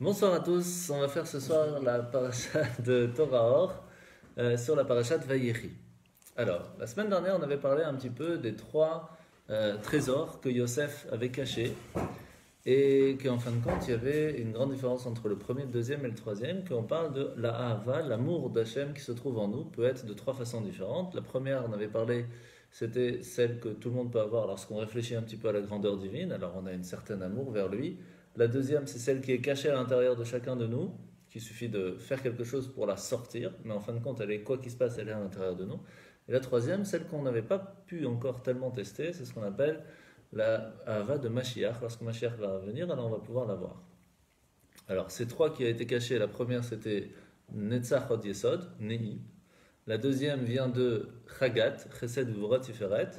Bonsoir à tous, on va faire ce soir la paracha de Torah Or sur la paracha de Vayechi. Alors, la semaine dernière, on avait parlé un petit peu des trois trésors que Yosef avait cachés et qu'en fin de compte, il y avait une grande différence entre le premier, le deuxième et le troisième, qu'on parle de la Ahava, l'amour d'Hachem qui se trouve en nous, peut être de trois façons différentes. La première, on avait parlé, c'était celle que tout le monde peut avoir lorsqu'on réfléchit un petit peu à la grandeur divine, alors on a un certain amour vers lui. La deuxième, c'est celle qui est cachée à l'intérieur de chacun de nous, qu'il suffit de faire quelque chose pour la sortir, mais en fin de compte, elle est, quoi qu'il se passe, elle est à l'intérieur de nous. Et la troisième, celle qu'on n'avait pas pu encore tellement tester, c'est ce qu'on appelle la Ahava de Mashiach. Lorsque Mashiach va revenir, alors on va pouvoir la voir. Alors, ces trois qui a été cachées, la première c'était Netzach Od Yesod, Nei. La deuxième vient de Chagat, Chesed V'Vorot Tiferet.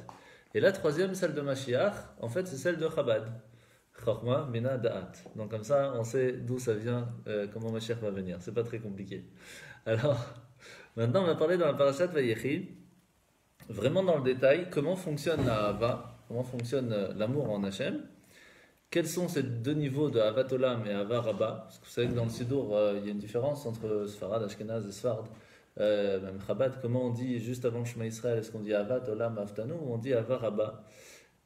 Et la troisième, celle de Mashiach, en fait, c'est celle de Chabad. Chorma, Mina, Da'at. Donc comme ça, on sait d'où ça vient, comment Mashiach va venir. C'est pas très compliqué. Alors, maintenant, on va parler dans la parashat Vayechi, vraiment dans le détail, comment fonctionne la Ahava, comment fonctionne l'amour en Hachem. Quels sont ces deux niveaux de Ahavat Olam et Ahava Rabba? Parce que vous savez que dans le Sidour, il y a une différence entre Sfarad, Ashkenaz et Sfard. Même Chabad, comment on dit juste avant le Shema Israël? Est-ce qu'on dit Ahavat Olam Aftanu ou on dit Ahava Rabba?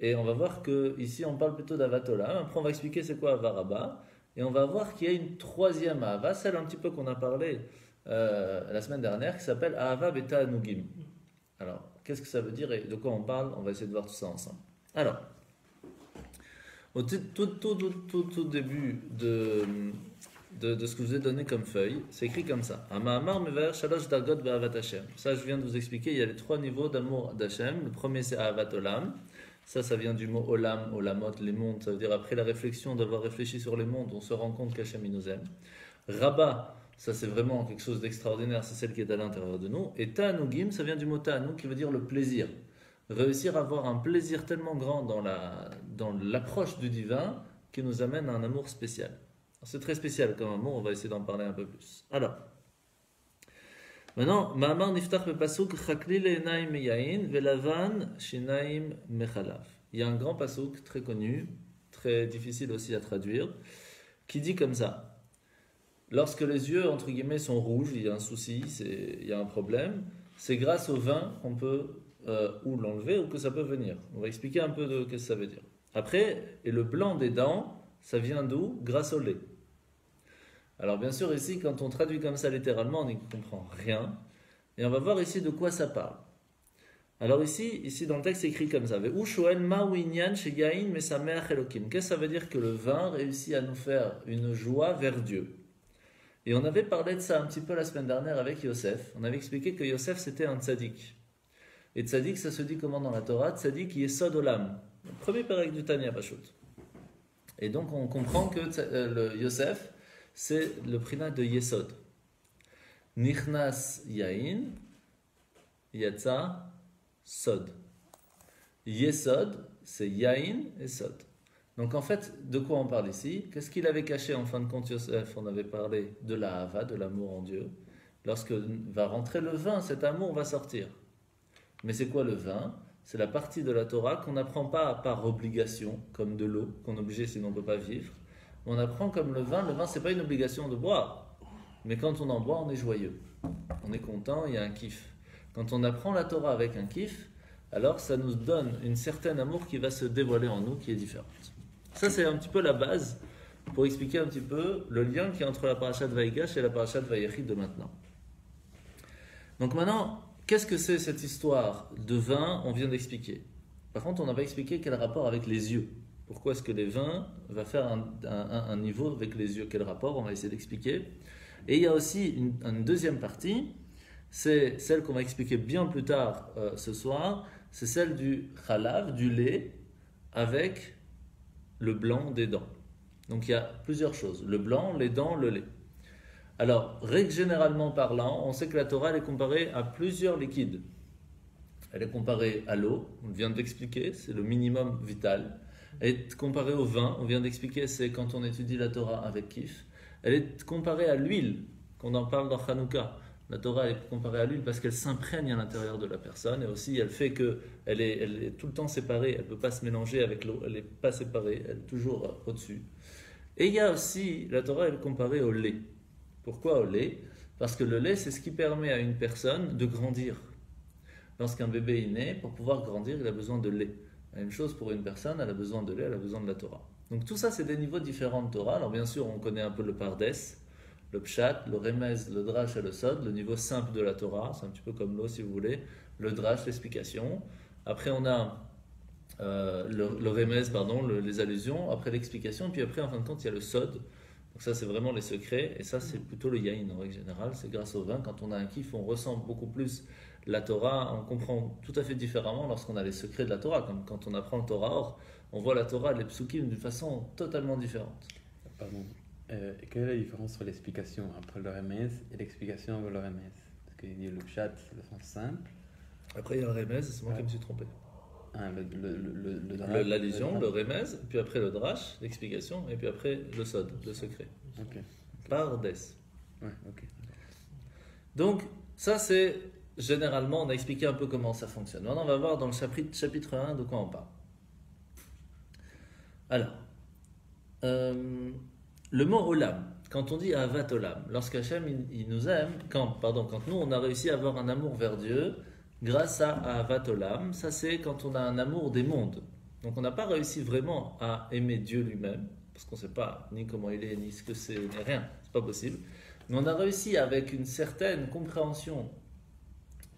Et on va voir qu'ici on parle plutôt d'Ahavat Olam. Après on va expliquer c'est quoi Ahava Rabba. Et on va voir qu'il y a une troisième Ahava, celle un petit peu qu'on a parlé la semaine dernière, qui s'appelle Ahava Beta Anugim. Alors, qu'est-ce que ça veut dire et de quoi on parle? On va essayer de voir tout ça ensemble. Alors, au tout début de ce que je vous ai donné comme feuille, c'est écrit comme ça. Amahar mevaer shalosh dargot be'ahavat Hashem. Ça, je viens de vous expliquer, il y a les trois niveaux d'amour d'Hachem. Le premier, c'est Ahavat Olam. Ça vient du mot Olam, Olamot, les mondes. Ça veut dire après la réflexion, d'avoir réfléchi sur les mondes, on se rend compte qu'Hachem il nous aime. Rabba, ça c'est vraiment quelque chose d'extraordinaire, c'est celle qui est à l'intérieur de nous. Et Ta'anugim, ça vient du mot Ta'anug qui veut dire le plaisir. Réussir à avoir un plaisir tellement grand dans l'approche du divin qui nous amène à un amour spécial. C'est très spécial comme amour, on va essayer d'en parler un peu plus. Alors, maintenant, Ma'amar niftach bepasuk chakli le'enaim meyain velavan shinaim mechalav. Il y a un grand pasuk très connu, très difficile aussi à traduire, qui dit comme ça. Lorsque les yeux, entre guillemets, sont rouges, il y a un souci, il y a un problème, c'est grâce au vin qu'on peut ou l'enlever ou que ça peut venir. On va expliquer un peu de ce que ça veut dire. Après, et le blanc des dents, ça vient d'où? Grâce au lait. Alors bien sûr ici, quand on traduit comme ça littéralement, on n'y comprend rien. Et on va voir ici de quoi ça parle. Alors ici dans le texte, c'est écrit comme ça. Qu'est-ce que ça veut dire que le vin réussit à nous faire une joie vers Dieu? Et on avait parlé de ça un petit peu la semaine dernière avec Yosef. On avait expliqué que Yosef c'était un tzaddik. Et tzaddik, ça se dit comment dans la Torah? Tzaddik yesod olam. Le premier pérec du Tanya Pashut. Et donc on comprend que le Yosef, c'est le prinat de Yesod. Nichnas yain, yatsa sod. Yesod, c'est yain et sod. Donc en fait, de quoi on parle ici? Qu'est-ce qu'il avait caché en fin de compte Yosef? On avait parlé de la hava, de l'amour en Dieu. Lorsque va rentrer le vin, cet amour va sortir. Mais c'est quoi le vin? C'est la partie de la Torah qu'on n'apprend pas par obligation, comme de l'eau, qu'on est obligé sinon on ne peut pas vivre. On apprend comme le vin c'est pas une obligation de boire. Mais quand on en boit, on est joyeux. On est content, il y a un kiff. Quand on apprend la Torah avec un kiff, alors ça nous donne une certaine amour qui va se dévoiler en nous, qui est différente. Ça c'est un petit peu la base pour expliquer un petit peu le lien qui est entre la parashat Vayigash et la parashat Vayechi de maintenant. Donc maintenant, qu'est-ce que c'est cette histoire de vin? On vient d'expliquer. Par contre, on n'a pas expliqué quel rapport avec les yeux. Pourquoi est-ce que les vins va faire un niveau avec les yeux? Quel rapport? On va essayer d'expliquer. Et il y a aussi une deuxième partie, c'est celle qu'on va expliquer bien plus tard ce soir, c'est celle du chalav, du lait, avec le blanc des dents. Donc il y a plusieurs choses, le blanc, les dents, le lait. Alors, généralement parlant, on sait que la Torah elle est comparée à plusieurs liquides. Elle est comparée à l'eau, on vient d'expliquer, c'est le minimum vital. Elle est comparée au vin, on vient d'expliquer, c'est quand on étudie la Torah avec kiff. Elle est comparée à l'huile, qu'on en parle dans Hanouka. La Torah est comparée à l'huile parce qu'elle s'imprègne à l'intérieur de la personne et aussi elle fait qu'elle est tout le temps séparée, elle ne peut pas se mélanger avec l'eau, elle n'est pas séparée, elle est toujours au-dessus. Et il y a aussi, la Torah elle est comparée au lait. Pourquoi au lait? Parce que le lait, c'est ce qui permet à une personne de grandir. Lorsqu'un bébé est né, pour pouvoir grandir, il a besoin de lait. La même chose pour une personne, elle a besoin de lait, elle a besoin de la Torah. Donc tout ça, c'est des niveaux différents de Torah. Alors bien sûr, on connaît un peu le Pardes, le Pshat, le Remez, le Drash et le Sod, le niveau simple de la Torah. C'est un petit peu comme l'eau, si vous voulez. Le Drash, l'explication. Après, on a le Remez, pardon, les allusions. Après, l'explication. Et puis après, en fin de compte, il y a le Sod. Donc ça, c'est vraiment les secrets. Et ça, c'est plutôt le Yahin, en règle générale. C'est grâce au vin. Quand on a un kiff, on ressent beaucoup plus la Torah. On comprend tout à fait différemment lorsqu'on a les secrets de la Torah. Comme quand on apprend le Torah. Or, on voit la Torah, les psukim, d'une façon totalement différente. Pardon. Quelle est la différence entre l'explication après le remez et l'explication avant le remez? Parce qu'il dit le chat, c'est le sens simple. Après, il y a le Remez, c'est moi qui me suis trompé. Ah, L'allusion, le Remez, puis après le Drash, l'explication, et puis après le Sod, le secret. Ok. Pardes. Ouais, ok. Donc, ça c'est généralement, on a expliqué un peu comment ça fonctionne. Maintenant, on va voir dans le chapitre 1 de quoi on parle. Alors, le mot Olam, quand on dit Avat Olam, lorsqu'Hachem il nous aime, quand nous on a réussi à avoir un amour vers Dieu grâce à Avat Olam, ça c'est quand on a un amour des mondes. Donc on n'a pas réussi vraiment à aimer Dieu lui-même, parce qu'on ne sait pas ni comment il est, ni ce que c'est, ni rien, c'est pas possible. Mais on a réussi avec une certaine compréhension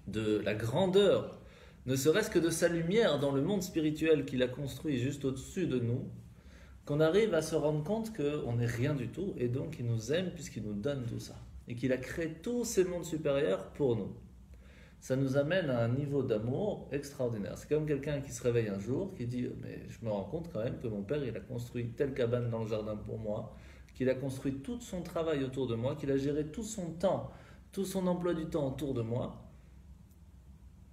de la grandeur, ne serait-ce que de sa lumière dans le monde spirituel qu'il a construit juste au-dessus de nous, qu'on arrive à se rendre compte qu'on n'est rien du tout, et donc il nous aime puisqu'il nous donne tout ça, et qu'il a créé tous ces mondes supérieurs pour nous. Ça nous amène à un niveau d'amour extraordinaire. C'est comme quelqu'un qui se réveille un jour, qui dit « Mais je me rends compte quand même que mon père, il a construit telle cabane dans le jardin pour moi, qu'il a construit tout son travail autour de moi, qu'il a géré tout son temps, tout son emploi du temps autour de moi.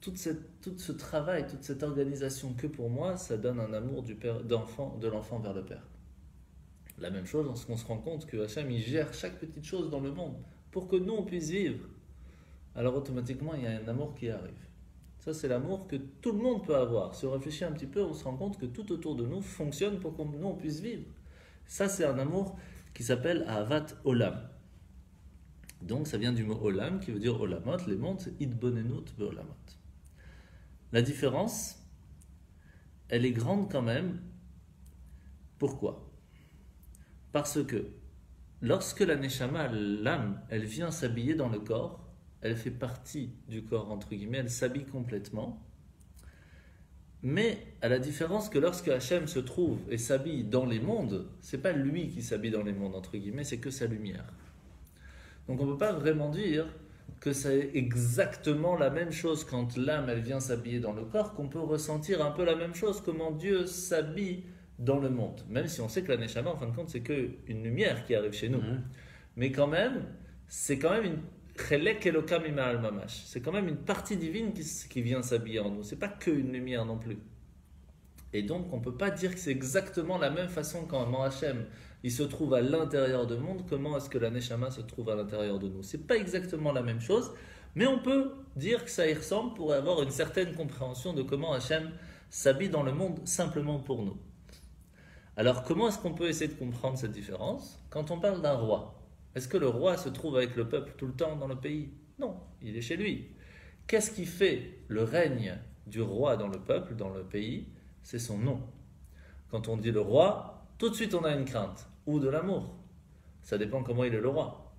Tout ce travail, toute cette organisation que pour moi, ça donne un amour de l'enfant vers le père. » La même chose lorsqu'on se rend compte que Hachem, il gère chaque petite chose dans le monde pour que nous, on puisse vivre. Alors automatiquement, il y a un amour qui arrive. Ça, c'est l'amour que tout le monde peut avoir. Si on réfléchit un petit peu, on se rend compte que tout autour de nous fonctionne pour que nous, on puisse vivre. Ça, c'est un amour qui s'appelle Ahavat Olam. Donc, ça vient du mot Olam, qui veut dire Olamot. Les mondes, c'est Idbonenut Beolamot. La différence, elle est grande quand même. Pourquoi? Parce que lorsque la Neshama, l'âme, elle vient s'habiller dans le corps, elle fait partie du corps, entre guillemets, elle s'habille complètement. Mais à la différence que lorsque Hachem se trouve et s'habille dans les mondes, c'est pas lui qui s'habille dans les mondes, entre guillemets, c'est que sa lumière. Donc on ne peut pas vraiment dire que c'est exactement la même chose quand l'âme, elle vient s'habiller dans le corps, qu'on peut ressentir un peu la même chose, comment Dieu s'habille dans le monde. Même si on sait que la Neshama, en fin de compte, c'est qu'une lumière qui arrive chez nous. Mais quand même, c'est quand même une c'est quand même une partie divine qui vient s'habiller en nous. C'est pas que une lumière non plus. Et donc, on ne peut pas dire que c'est exactement la même façon quand Hachem il se trouve à l'intérieur du monde. Comment est-ce que la Neshama se trouve à l'intérieur de nous? C'est pas exactement la même chose, mais on peut dire que ça y ressemble pour avoir une certaine compréhension de comment Hachem s'habille dans le monde simplement pour nous. Alors, comment est-ce qu'on peut essayer de comprendre cette différence? Quand on parle d'un roi, est-ce que le roi se trouve avec le peuple tout le temps dans le pays? Non, il est chez lui. Qu'est-ce qui fait le règne du roi dans le peuple, dans le pays? C'est son nom. Quand on dit le roi, tout de suite on a une crainte, ou de l'amour. Ça dépend comment il est le roi.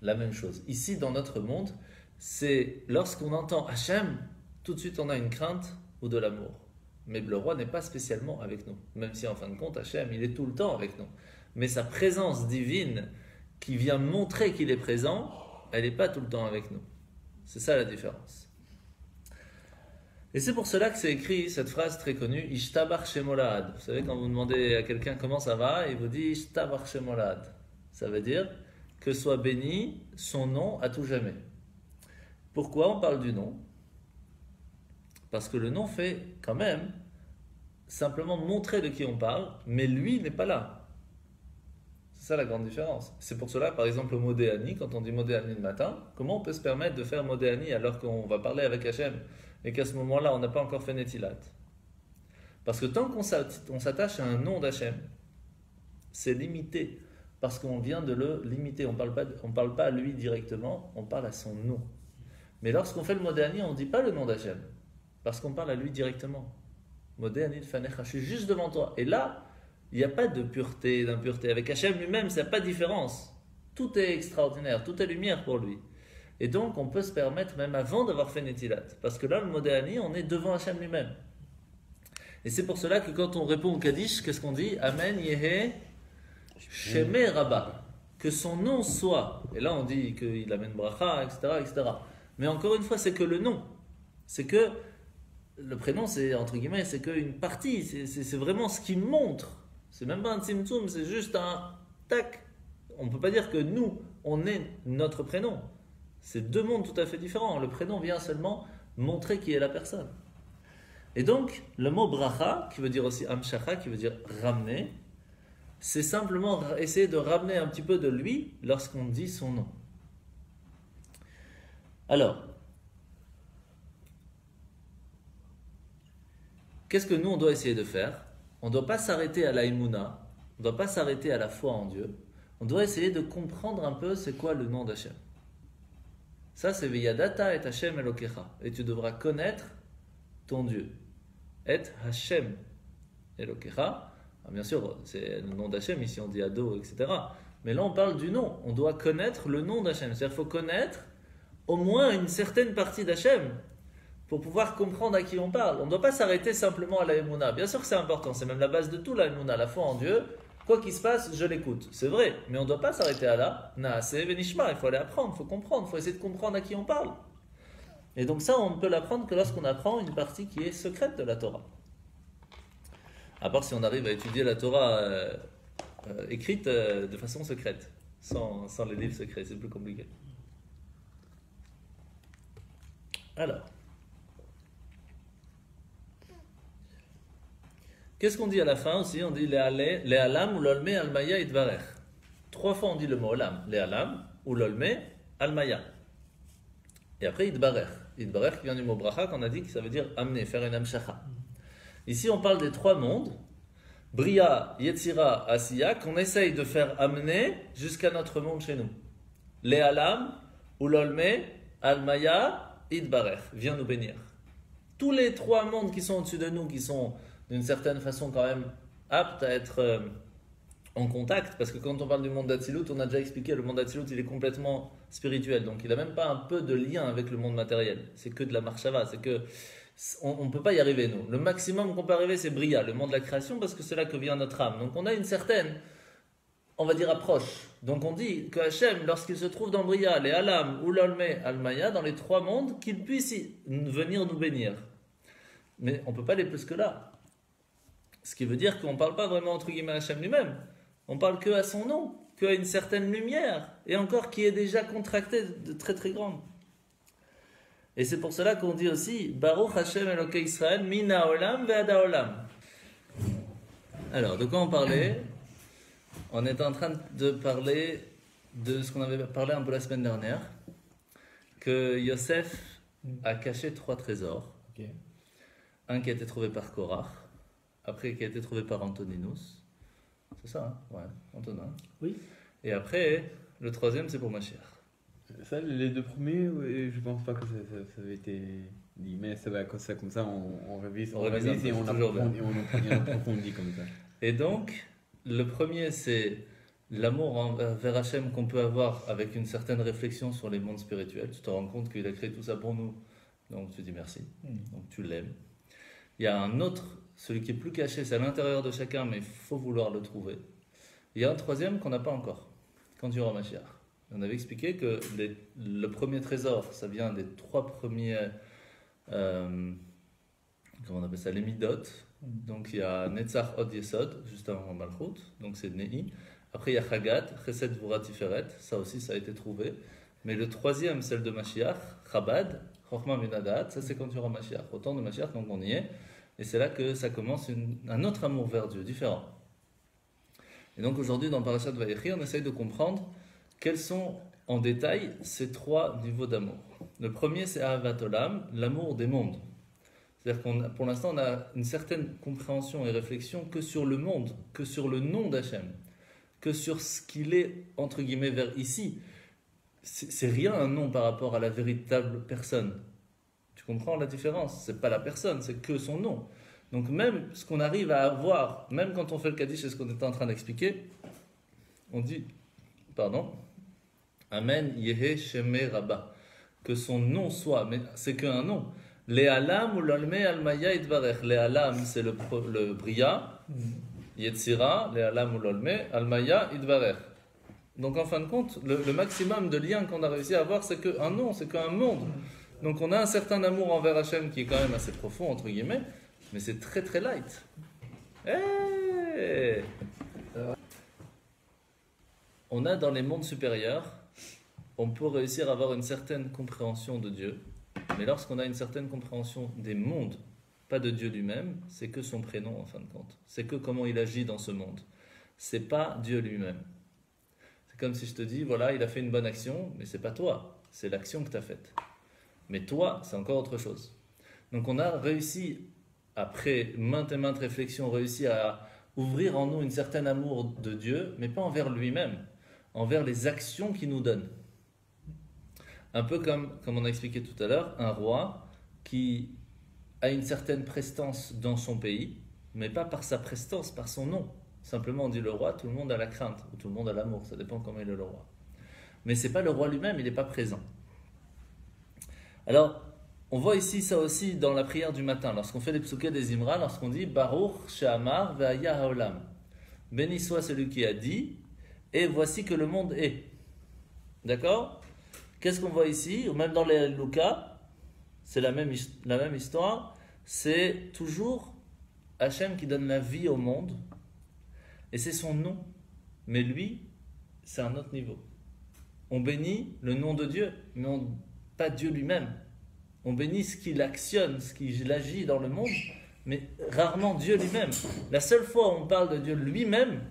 La même chose. Ici, dans notre monde, c'est lorsqu'on entend Hachem, tout de suite on a une crainte ou de l'amour. Mais le roi n'est pas spécialement avec nous. Même si en fin de compte, Hachem, il est tout le temps avec nous. Mais sa présence divine, qui vient montrer qu'il est présent, elle n'est pas tout le temps avec nous. C'est ça la différence. Et c'est pour cela que c'est écrit cette phrase très connue, Ishtabar Shemolad. Vous savez, quand vous demandez à quelqu'un comment ça va, il vous dit Ishtabar Shemolad. Ça veut dire que soit béni son nom à tout jamais. Pourquoi on parle du nom? Parce que le nom fait quand même simplement montrer de qui on parle, mais lui n'est pas là. C'est ça la grande différence. C'est pour cela, par exemple, le Modéani, quand on dit Modéani le matin, comment on peut se permettre de faire Modéani alors qu'on va parler avec Hachem et qu'à ce moment-là, on n'a pas encore fait Netilat? Parce que tant qu'on s'attache à un nom d'Hachem, c'est limité, parce qu'on vient de le limiter. On parle pas à lui directement, on parle à son nom. Mais lorsqu'on fait le Modéani, on ne dit pas le nom d'Hachem, parce qu'on parle à lui directement. Modéani Fanecha, je suis juste devant toi. Et là, il n'y a pas de pureté, d'impureté. Avec Hachem lui-même, ça n'a pas de différence. Tout est extraordinaire, tout est lumière pour lui. Et donc, on peut se permettre, même avant d'avoir fait Netilat, parce que là, le Modéani, on est devant Hachem lui-même. Et c'est pour cela que quand on répond au Kaddish, qu'est-ce qu'on dit? Amen Yehe Shemé Rabba. Que son nom soit. Et là, on dit qu'il amène bracha, etc., etc. Mais encore une fois, c'est que le nom. C'est que le prénom, c'est entre guillemets, c'est qu'une partie. C'est vraiment ce qui montre. C'est même pas un tzimtzum, c'est juste un tac. On ne peut pas dire que nous, on est notre prénom. C'est deux mondes tout à fait différents. Le prénom vient seulement montrer qui est la personne. Et donc, le mot bracha, qui veut dire aussi amshacha, qui veut dire ramener, c'est simplement essayer de ramener un petit peu de lui lorsqu'on dit son nom. Alors, qu'est-ce que nous, on doit essayer de faire? On ne doit pas s'arrêter à la imuna, on ne doit pas s'arrêter à la foi en Dieu, on doit essayer de comprendre un peu c'est quoi le nom d'Hachem. Ça, c'est Veyadata et Hachem Elokecha. Et tu devras connaître ton Dieu. Et Hachem Elokecha. Bien sûr, c'est le nom d'Hachem, ici on dit Ado, etc. Mais là, on parle du nom. On doit connaître le nom d'Hachem. C'est-à-dire qu'il faut connaître au moins une certaine partie d'Hachem pour pouvoir comprendre à qui on parle. On ne doit pas s'arrêter simplement à la Emouna. Bien sûr que c'est important, c'est même la base de tout la Emouna, la foi en Dieu. Quoi qu'il se passe, je l'écoute. C'est vrai, mais on ne doit pas s'arrêter à là. Naase Venishma, il faut aller apprendre, il faut comprendre, il faut essayer de comprendre à qui on parle. Et donc ça, on ne peut l'apprendre que lorsqu'on apprend une partie qui est secrète de la Torah. À part si on arrive à étudier la Torah écrite de façon secrète, sans les livres secrets, c'est plus compliqué. Alors, qu'est-ce qu'on dit à la fin aussi? On dit le alam ou l'olme almaya idvarech. 3 fois on dit le mot olam, le alam ou l'olme almaya. Et après idvarech. Idvarech qui vient du mot bracha qu'on a dit que ça veut dire amener, faire une amshacha. Ici on parle des 3 mondes, Bria, Yetzira, Asiya, qu'on essaye de faire amener jusqu'à notre monde chez nous. Le alam ou l'olme almaya idvarech, viens nous bénir. Tous les 3 mondes qui sont au-dessus de nous, qui sont d'une certaine façon quand même aptes à être en contact, parce que quand on parle du monde d'Atsilut, on a déjà expliqué, le monde d'Atsilut il est complètement spirituel, donc il n'a même pas un peu de lien avec le monde matériel, c'est que de la marshava, c'est que on ne peut pas y arriver nous. Le maximum qu'on peut arriver c'est Bria, le monde de la création, parce que c'est là que vient notre âme, donc on a une certaine, on va dire approche, donc on dit que Hachem, lorsqu'il se trouve dans Bria, les Alam, ou l'Olme, Almaya, dans les 3 mondes, qu'il puisse venir nous bénir. Mais on ne peut pas aller plus que là. Ce qui veut dire qu'on ne parle pas vraiment entre guillemets à Hachem lui-même. On parle que à son nom, qu'à une certaine lumière, et encore qui est déjà contractée de très très grande. Et c'est pour cela qu'on dit aussi Baruch Hashem Elokei Israël Mina Olam Ve'ada Olam. Alors, de quoi on parlait? On était en train de parler de ce qu'on avait parlé un peu la semaine dernière, que Yosef a caché 3 trésors. Okay. Un qui a été trouvé par Korach, après qui a été trouvé par Antoninus. C'est ça, hein? Ouais, Antonin. Oui. Et après, le 3e, c'est pour Mashiach. Ça, les 2 premiers, je pense pas que ça avait été dit, mais ça va comme ça, on révise et on approfondit comme ça. Et donc, le premier, c'est l'amour envers Hachem qu'on peut avoir avec une certaine réflexion sur les mondes spirituels. Tu te rends compte qu'il a créé tout ça pour nous, donc tu dis merci, donc tu l'aimes. Il y a un autre, celui qui est plus caché, c'est à l'intérieur de chacun, mais il faut vouloir le trouver. Il y a un 3e qu'on n'a pas encore, quand il y aura Mashiach. On avait expliqué que le premier trésor, ça vient des 3 premiers, comment on appelle ça, les midot. Donc il y a Netzach Od Yesod, juste avant Malchut, donc c'est Nehi. Après il y a Chagat, Chesed Vura Tiferet, ça aussi ça a été trouvé. Mais le 3e, celle de Mashiach, Chabad, Chochma Minadat, ça c'est quand il y aura Mashiach. Au temps de Mashiach, donc on y est. Et c'est là que ça commence un autre amour vers Dieu, différent. Et donc aujourd'hui, dans Parashat Vayechi, on essaye de comprendre quels sont en détail ces 3 niveaux d'amour. Le premier, c'est Ahavat Olam, l'amour des mondes. C'est-à-dire pour l'instant, on a une certaine compréhension et réflexion que sur le monde, que sur le nom d'Hachem. que sur ce qu'il est, entre guillemets, vers ici. C'est rien un nom par rapport à la véritable personne. Tu comprends la différence? C'est pas la personne, c'est que son nom. Donc même ce qu'on arrive à avoir, même quand on fait le Kaddish, c'est ce qu'on était en train d'expliquer, on dit, pardon, Amen Yehe Sheme Rabba, que son nom soit, mais c'est qu'un nom. Le'alam ou l'olme almaya itvarech. Le'alam, c'est le bria, Yetzira, le'alam ou l'olme almaya itvarech. Donc en fin de compte, le maximum de liens qu'on a réussi à avoir, c'est qu'un nom, c'est qu'un monde. Donc on a un certain amour envers Hachem qui est quand même assez profond, entre guillemets, mais c'est très très light. Hey, on a dans les mondes supérieurs, on peut réussir à avoir une certaine compréhension de Dieu, mais lorsqu'on a une certaine compréhension des mondes, pas de Dieu lui-même, c'est que son prénom en fin de compte. C'est que comment il agit dans ce monde. C'est pas Dieu lui-même. C'est comme si je te dis, voilà, il a fait une bonne action, mais c'est pas toi, c'est l'action que tu as faite. Mais toi, c'est encore autre chose. Donc on a réussi, après maintes et maintes réflexions, réussi à ouvrir en nous une certaine amour de Dieu, mais pas envers lui-même, envers les actions qu'il nous donne. Un peu comme on a expliqué tout à l'heure, un roi qui a une certaine prestance dans son pays, mais pas par sa prestance, par son nom. Simplement on dit le roi, tout le monde a la crainte, ou tout le monde a l'amour, ça dépend comment il est le roi. Mais c'est pas le roi lui-même, il n'est pas présent. Alors, on voit ici ça aussi dans la prière du matin, lorsqu'on fait les psukei des Imra, lorsqu'on dit Baruch She'amar ve'haya ha'olam. Béni soit celui qui a dit, et voici que le monde est. D'accord? Qu'est-ce qu'on voit ici? Ou même dans les Lucas, c'est la même histoire, c'est toujours Hachem qui donne la vie au monde, et c'est son nom. Mais lui, c'est un autre niveau. On bénit le nom de Dieu, mais pas Dieu lui-même. On bénit ce qu'il actionne, ce qu'il agit dans le monde, mais rarement Dieu lui-même. La seule fois où on parle de Dieu lui-même,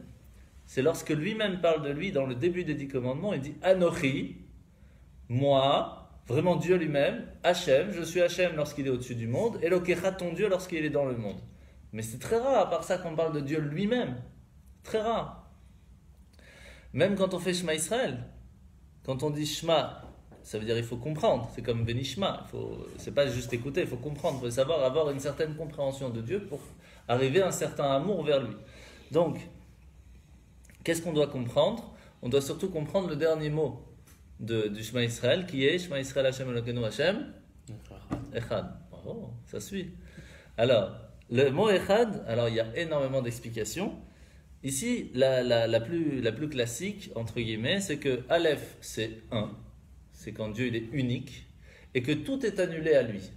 c'est lorsque lui-même parle de lui dans le début des 10 commandements, il dit « Anochi », moi, vraiment Dieu lui-même, Hachem, je suis Hachem lorsqu'il est au-dessus du monde, Elokecha, ton Dieu, lorsqu'il est dans le monde. Mais c'est très rare, à part ça, qu'on parle de Dieu lui-même. Très rare. Même quand on fait Shema Israël, quand on dit Shema, ça veut dire il faut comprendre. C'est comme Béni Shema. C'est pas juste écouter, il faut comprendre. Il faut savoir avoir une certaine compréhension de Dieu pour arriver à un certain amour vers lui. Donc, qu'est-ce qu'on doit comprendre? On doit surtout comprendre le dernier mot du Shema Israël, qui est Shema Israël Hashem Elokeinu Hashem Echad. Oh, ça suit. Alors, le mot Echad, alors il y a énormément d'explications. Ici, la plus classique, entre guillemets, c'est que Aleph, c'est un. C'est quand Dieu il est unique. Et que tout est annulé à lui.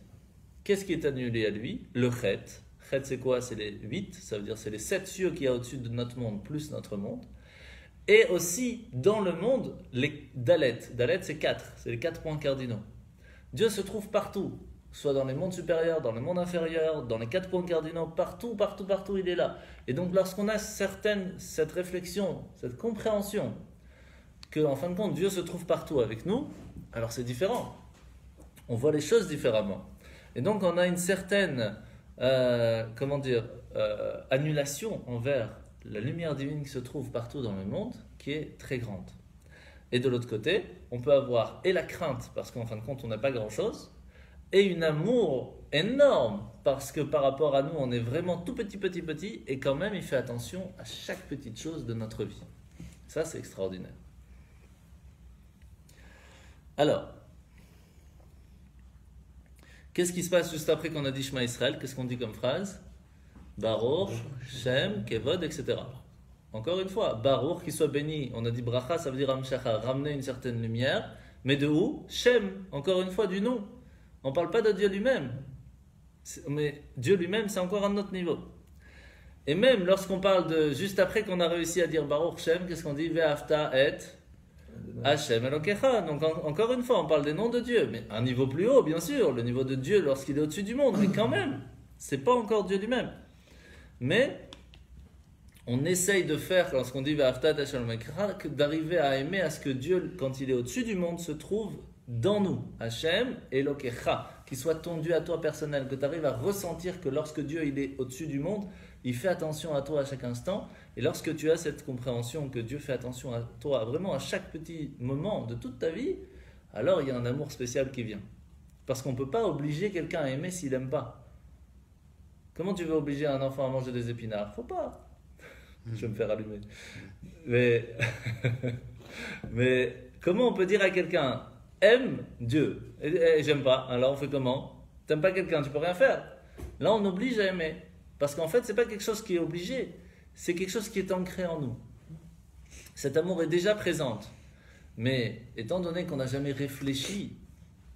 Qu'est-ce qui est annulé à lui? Le Chet. Chet, c'est quoi? C'est les 8. Ça veut dire c'est les 7 cieux qu'il y a au-dessus de notre monde, plus notre monde. Et aussi, dans le monde, les Dalet. Dalet, c'est 4. C'est les 4 points cardinaux. Dieu se trouve partout. Soit dans les mondes supérieurs, dans les mondes inférieurs, dans les 4 points cardinaux, partout, il est là. Et donc, lorsqu'on a cette réflexion, cette compréhension, qu'en fin de compte, Dieu se trouve partout avec nous, alors c'est différent. On voit les choses différemment. Et donc, on a une certaine, annulation envers la lumière divine qui se trouve partout dans le monde, qui est très grande. Et de l'autre côté, on peut avoir et la crainte, parce qu'en fin de compte, on n'a pas grand-chose, et une amour énorme, parce que par rapport à nous, on est vraiment tout petit, et quand même, il fait attention à chaque petite chose de notre vie. Ça, c'est extraordinaire. Alors, qu'est-ce qui se passe juste après qu'on a dit Shema Israël? Qu'est-ce qu'on dit comme phrase? Baruch, Shem, Kevod, etc. Encore une fois, Baruch, qui soit béni, on a dit Bracha, ça veut dire Amshacha, ramener une certaine lumière, mais de où? Shem, encore une fois, du nom. On ne parle pas de Dieu lui-même. Mais Dieu lui-même, c'est encore un autre niveau. Et même lorsqu'on parle de, juste après qu'on a réussi à dire Baruch Shem, qu'est-ce qu'on dit? Ve'afta et Hashem Elokecha. Donc encore une fois, on parle des noms de Dieu, mais à un niveau plus haut, bien sûr, le niveau de Dieu lorsqu'il est au-dessus du monde, mais quand même, c'est pas encore Dieu lui-même. Mais on essaye de faire, lorsqu'on dit Ve'afta et Hashem Elokecha, d'arriver à aimer à ce que Dieu, quand il est au-dessus du monde, se trouve dans nous, Hashem Elokecha, qui soit ton Dieu à toi personnel, que tu arrives à ressentir que lorsque Dieu il est au-dessus du monde, il fait attention à toi à chaque instant, Et lorsque tu as cette compréhension que Dieu fait attention à toi, vraiment à chaque petit moment de toute ta vie, alors il y a un amour spécial qui vient. Parce qu'on ne peut pas obliger quelqu'un à aimer s'il n'aime pas. Comment tu veux obliger un enfant à manger des épinards? Faut pas. Je vais me faire allumer. Mais comment on peut dire à quelqu'un aime Dieu et j'aime pas? Alors on fait comment? T'aimes pas quelqu'un, tu peux rien faire. Là on oblige à aimer. Parce qu'en fait c'est pas quelque chose qui est obligé, c'est quelque chose qui est ancré en nous. Cet amour est déjà présent. Mais étant donné qu'on n'a jamais réfléchi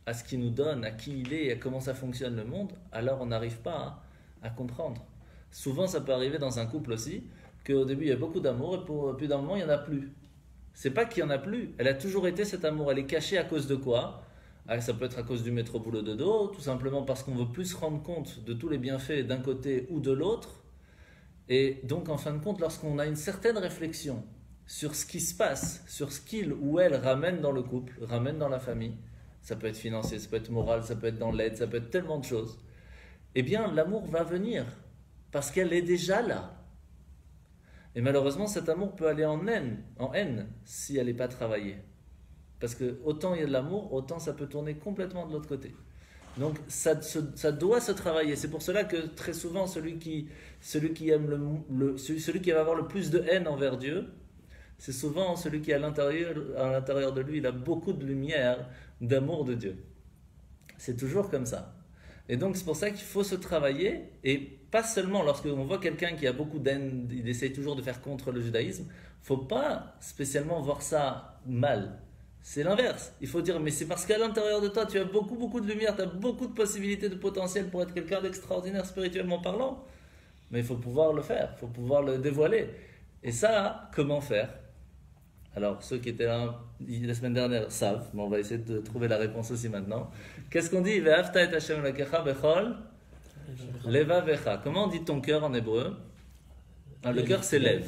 à ce qu'il nous donne, à qui il est, à comment ça fonctionne le monde, alors on n'arrive pas à comprendre. Souvent ça peut arriver dans un couple aussi, qu'au début il y a beaucoup d'amour et puis d'un moment il n'y en a plus. C'est pas qu'il n'y en a plus, elle a toujours été cet amour, elle est cachée à cause de quoi? Ça peut être à cause du métro boulot dodo, tout simplement parce qu'on veut plus se rendre compte de tous les bienfaits d'un côté ou de l'autre. Et donc en fin de compte, lorsqu'on a une certaine réflexion sur ce qui se passe, sur ce qu'il ou elle ramène dans le couple, ramène dans la famille, ça peut être financier, ça peut être moral, ça peut être dans l'aide, ça peut être tellement de choses, eh bien l'amour va venir, parce qu'elle est déjà là. Et malheureusement, cet amour peut aller en haine si elle n'est pas travaillée. Parce que autant il y a de l'amour, autant ça peut tourner complètement de l'autre côté. Donc ça doit se travailler. C'est pour cela que très souvent, celui qui va avoir le plus de haine envers Dieu, c'est souvent celui qui à l'intérieur de lui, il a beaucoup de lumière, d'amour de Dieu. C'est toujours comme ça. Et donc c'est pour ça qu'il faut se travailler, et pas seulement lorsqu'on voit quelqu'un qui a beaucoup d'haine, il essaye toujours de faire contre le judaïsme, il ne faut pas spécialement voir ça mal. C'est l'inverse. Il faut dire, mais c'est parce qu'à l'intérieur de toi, tu as beaucoup de lumière, tu as beaucoup de possibilités, de potentiel pour être quelqu'un d'extraordinaire spirituellement parlant. Mais il faut pouvoir le faire, il faut pouvoir le dévoiler. Et ça, comment faire? Alors, ceux qui étaient là la semaine dernière savent, mais on va essayer de trouver la réponse aussi maintenant. Qu'est-ce qu'on dit? Comment on dit ton cœur en hébreu? Le cœur, c'est lève.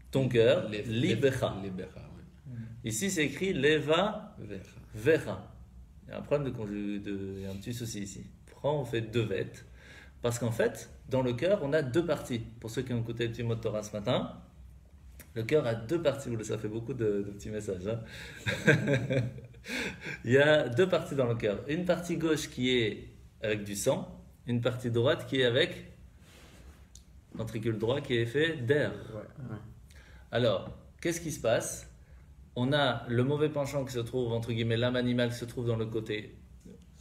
Ton cœur, libecha. Ici, c'est écrit leva vecha. Il y a un problème il y a un petit souci ici. On fait deux vêtes. Parce qu'en fait, dans le cœur, on a deux parties. Pour ceux qui ont écouté le petit mot de Torah ce matin, le cœur a deux parties. Ça fait beaucoup de petits messages. Hein. Il y a deux parties dans le cœur. Une partie gauche qui est avec du sang, une partie droite qui est avec ventricule droit qui est fait d'air. Ouais. Alors, qu'est-ce qui se passe? On a le mauvais penchant qui se trouve, entre guillemets, l'âme animale qui se trouve dans le côté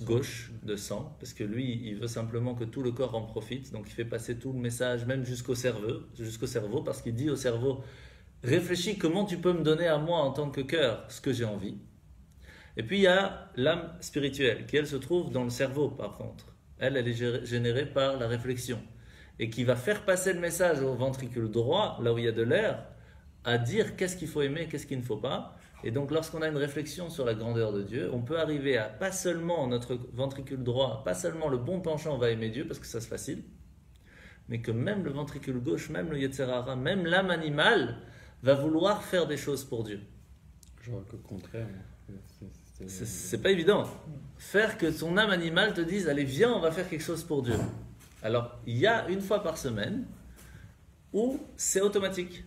gauche de sang, parce que lui, il veut simplement que tout le corps en profite, donc il fait passer tout le message, même jusqu'au cerveau, parce qu'il dit au cerveau, réfléchis comment tu peux me donner à moi en tant que cœur ce que j'ai envie. Et puis il y a l'âme spirituelle, qui elle se trouve dans le cerveau par contre. Elle est générée par la réflexion, et qui va faire passer le message au ventricule droit, là où il y a de l'air, à dire qu'est-ce qu'il faut aimer, qu'est-ce qu'il ne faut pas. Et donc lorsqu'on a une réflexion sur la grandeur de Dieu, on peut arriver à pas seulement notre ventricule droit, pas seulement le bon penchant va aimer Dieu, parce que ça c'est facile, mais que même le ventricule gauche, même le Yetzer Hara, même l'âme animale va vouloir faire des choses pour Dieu. Je vois que le contraire. C'est pas évident. Faire que ton âme animale te dise allez viens on va faire quelque chose pour Dieu. Alors il y a une fois par semaine où c'est automatique.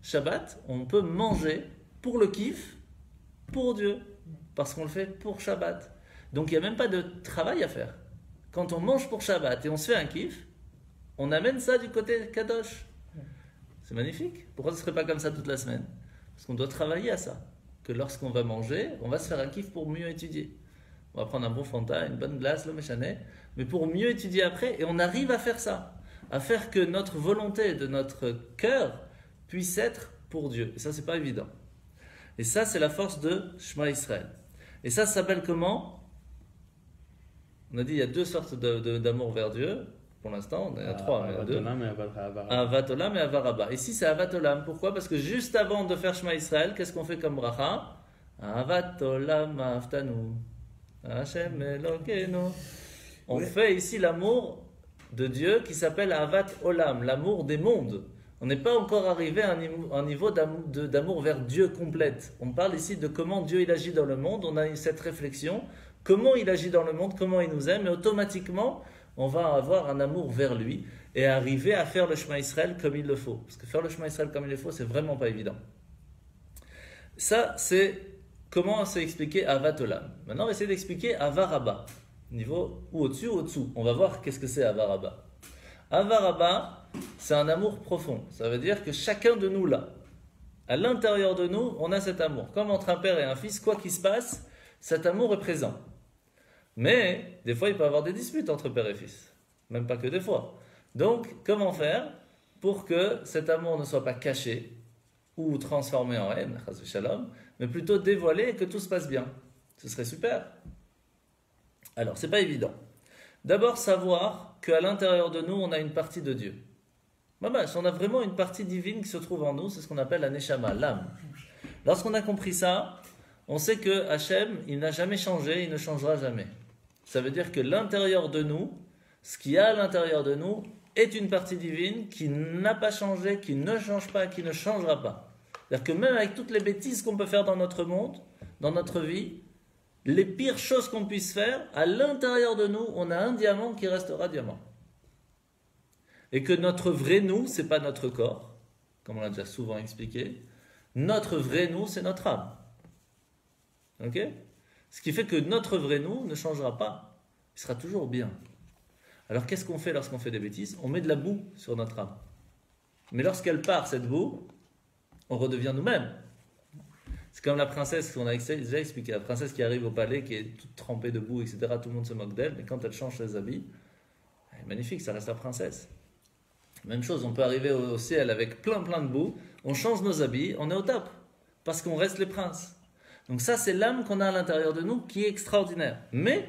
Shabbat, on peut manger pour le kiff, pour Dieu, parce qu'on le fait pour Shabbat. Donc il n'y a même pas de travail à faire. Quand on mange pour Shabbat et on se fait un kiff, on amène ça du côté Kadosh. C'est magnifique. Pourquoi ce ne serait pas comme ça toute la semaine? Parce qu'on doit travailler à ça. Que lorsqu'on va manger, on va se faire un kiff pour mieux étudier. On va prendre un bon Fanta, une bonne glace, le méchanet, mais pour mieux étudier après, et on arrive à faire ça. À faire que notre volonté de notre cœur puisse être pour Dieu. Et ça, c'est pas évident. Et ça, c'est la force de Shema Israël. Et ça s'appelle comment? On a dit il y a deux sortes d'amour vers Dieu. Pour l'instant, on est à trois. Avat Olam et Avar Rabba. Ici, c'est Avat Olam. Pourquoi? Parce que juste avant de faire Shema Israël, qu'est-ce qu'on fait comme bracha? Avat Olam Aftanu Hashem Elokeinu. On fait ici l'amour de Dieu qui s'appelle Avat Olam, l'amour des mondes. On n'est pas encore arrivé à un niveau d'amour vers Dieu complète. On parle ici de comment Dieu il agit dans le monde. On a eu cette réflexion, comment il agit dans le monde, comment il nous aime, et automatiquement, on va avoir un amour vers lui. et arriver à faire le Shema Israël comme il le faut. Parce que faire le Shema Israël comme il le faut, c'est vraiment pas évident. Ça, c'est comment c'est expliqué Avat Olam. Maintenant, on va essayer d'expliquer Ava Rabba. Niveau ou au-dessus ou au-dessous. On va voir qu'est-ce que c'est Ava Rabba. Ava Rabba, c'est un amour profond. Ça veut dire que chacun de nous là, à l'intérieur de nous, on a cet amour. Comme entre un père et un fils, quoi qu'il se passe, cet amour est présent. Mais, des fois, il peut y avoir des disputes entre père et fils. Même pas que des fois. Donc, comment faire pour que cet amour ne soit pas caché ou transformé en haine, mais plutôt dévoilé et que tout se passe bien? Ce serait super. Alors, c'est pas évident. D'abord, savoir qu'à l'intérieur de nous, on a une partie de Dieu. On a vraiment une partie divine qui se trouve en nous, c'est ce qu'on appelle la Neshama, l'âme. Lorsqu'on a compris ça, on sait que Hachem, il n'a jamais changé, il ne changera jamais. Ça veut dire que l'intérieur de nous, ce qu'il y a à l'intérieur de nous, est une partie divine qui n'a pas changé, qui ne change pas, qui ne changera pas. C'est-à-dire que même avec toutes les bêtises qu'on peut faire dans notre monde, dans notre vie, les pires choses qu'on puisse faire, à l'intérieur de nous, on a un diamant qui restera diamant. Et que notre vrai nous, c'est pas notre corps, comme on l'a déjà souvent expliqué. Notre vrai nous, c'est notre âme. Ok ? Ce qui fait que notre vrai nous ne changera pas. Il sera toujours bien. Alors qu'est-ce qu'on fait lorsqu'on fait des bêtises? On met de la boue sur notre âme. Mais lorsqu'elle part, cette boue, on redevient nous-mêmes. C'est comme la princesse qu'on a déjà expliqué. La princesse qui arrive au palais, qui est toute trempée de boue, etc. Tout le monde se moque d'elle. Mais quand elle change ses habits, elle est magnifique, ça reste la princesse. Même chose, on peut arriver au ciel avec plein de boue, on change nos habits, on est au top, parce qu'on reste les princes. Donc ça, c'est l'âme qu'on a à l'intérieur de nous qui est extraordinaire. Mais,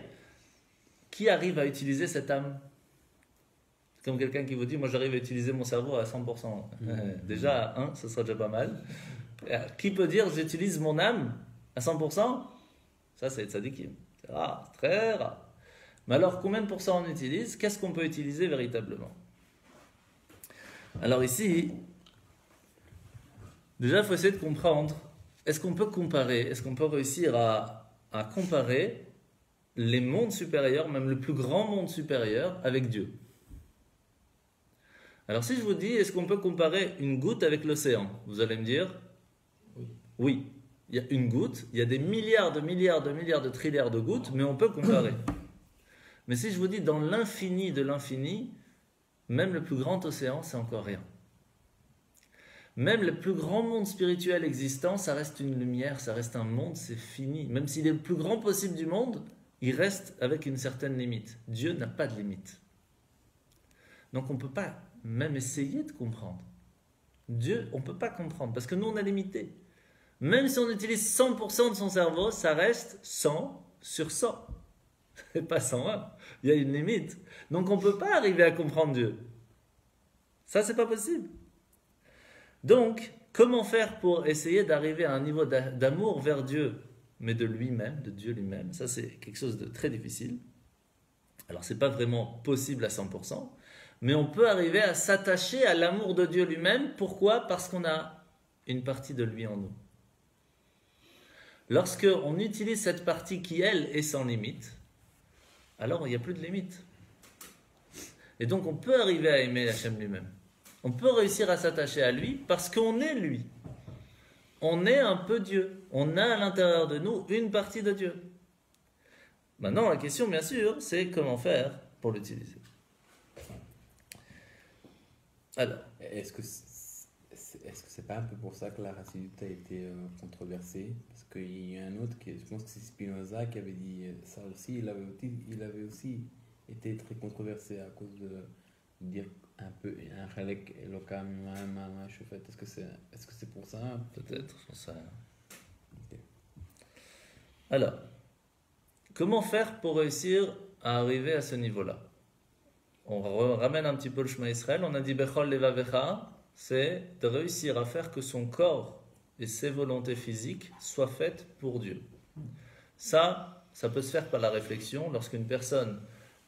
qui arrive à utiliser cette âme? C'est comme quelqu'un qui vous dit, moi j'arrive à utiliser mon cerveau à 100%. Déjà, à 1, ce sera déjà pas mal. Qui peut dire, j'utilise mon âme à 100%? Ça, c'est tzadikim. C'est rare, très rare. Mais alors, combien de pourcents on utilise? Qu'est-ce qu'on peut utiliser véritablement? Alors ici, déjà il faut essayer de comprendre, est-ce qu'on peut comparer, est-ce qu'on peut réussir à comparer les mondes supérieurs, même le plus grand monde supérieur, avec Dieu? Alors si je vous dis, est-ce qu'on peut comparer une goutte avec l'océan? Vous allez me dire, oui. Il y a une goutte, il y a des milliards de trilliards de gouttes, mais on peut comparer. Mais si je vous dis dans l'infini de l'infini, même le plus grand océan, c'est encore rien. Même le plus grand monde spirituel existant, ça reste une lumière, ça reste un monde, c'est fini. Même s'il est le plus grand possible du monde, il reste avec une certaine limite. Dieu n'a pas de limite. Donc on ne peut pas même essayer de comprendre. Dieu, on ne peut pas comprendre, parce que nous, on a limité. Même si on utilise 100% de son cerveau, ça reste 100 sur 100. C'est pas 101. Il y a une limite. Donc on ne peut pas arriver à comprendre Dieu. Ça, c'est pas possible. Donc, comment faire pour essayer d'arriver à un niveau d'amour vers Dieu, mais de lui-même, de Dieu lui-même? Ça, c'est quelque chose de très difficile. Alors, c'est pas vraiment possible à 100%, mais on peut arriver à s'attacher à l'amour de Dieu lui-même. Pourquoi? Parce qu'on a une partie de lui en nous. Lorsqu'on utilise cette partie qui, elle, est sans limite, alors il n'y a plus de limite. Et donc on peut arriver à aimer Hachem lui-même. On peut réussir à s'attacher à lui parce qu'on est lui. On est un peu Dieu. On a à l'intérieur de nous une partie de Dieu. Maintenant, la question, bien sûr, c'est comment faire pour l'utiliser. Alors, est-ce que c'est pas un peu pour ça que la Chassidut a été controversée? Parce qu'il y a un autre, je pense que c'est Spinoza qui avait dit ça aussi. Il avait aussi été très controversé à cause de dire un peu un chalek elokam shofet. Est-ce que c'est pour ça? Peut-être, j'en sais rien. Okay. Alors, comment faire pour réussir à arriver à ce niveau-là? On ramène un petit peu le Shema Israël. On a dit Bechol Levavecha, c'est de réussir à faire que son corps et ses volontés physiques soient faites pour Dieu. Ça peut se faire par la réflexion. Lorsqu'une personne,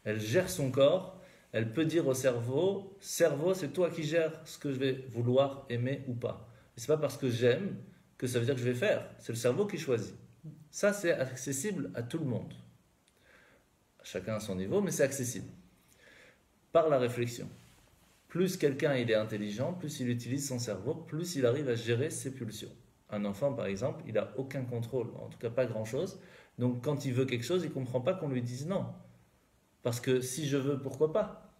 elle gère son corps, elle peut dire au cerveau, c'est toi qui gères ce que je vais vouloir aimer ou pas. Et c'est pas parce que j'aime que ça veut dire que je vais faire. C'est le cerveau qui choisit. Ça, c'est accessible à tout le monde. Chacun à son niveau, mais c'est accessible. Par la réflexion. plus quelqu'un il est intelligent, plus il utilise son cerveau, plus il arrive à gérer ses pulsions. Un enfant, par exemple, il n'a aucun contrôle, en tout cas pas grand-chose. Donc quand il veut quelque chose, il ne comprend pas qu'on lui dise non. Parce que si je veux, pourquoi pas?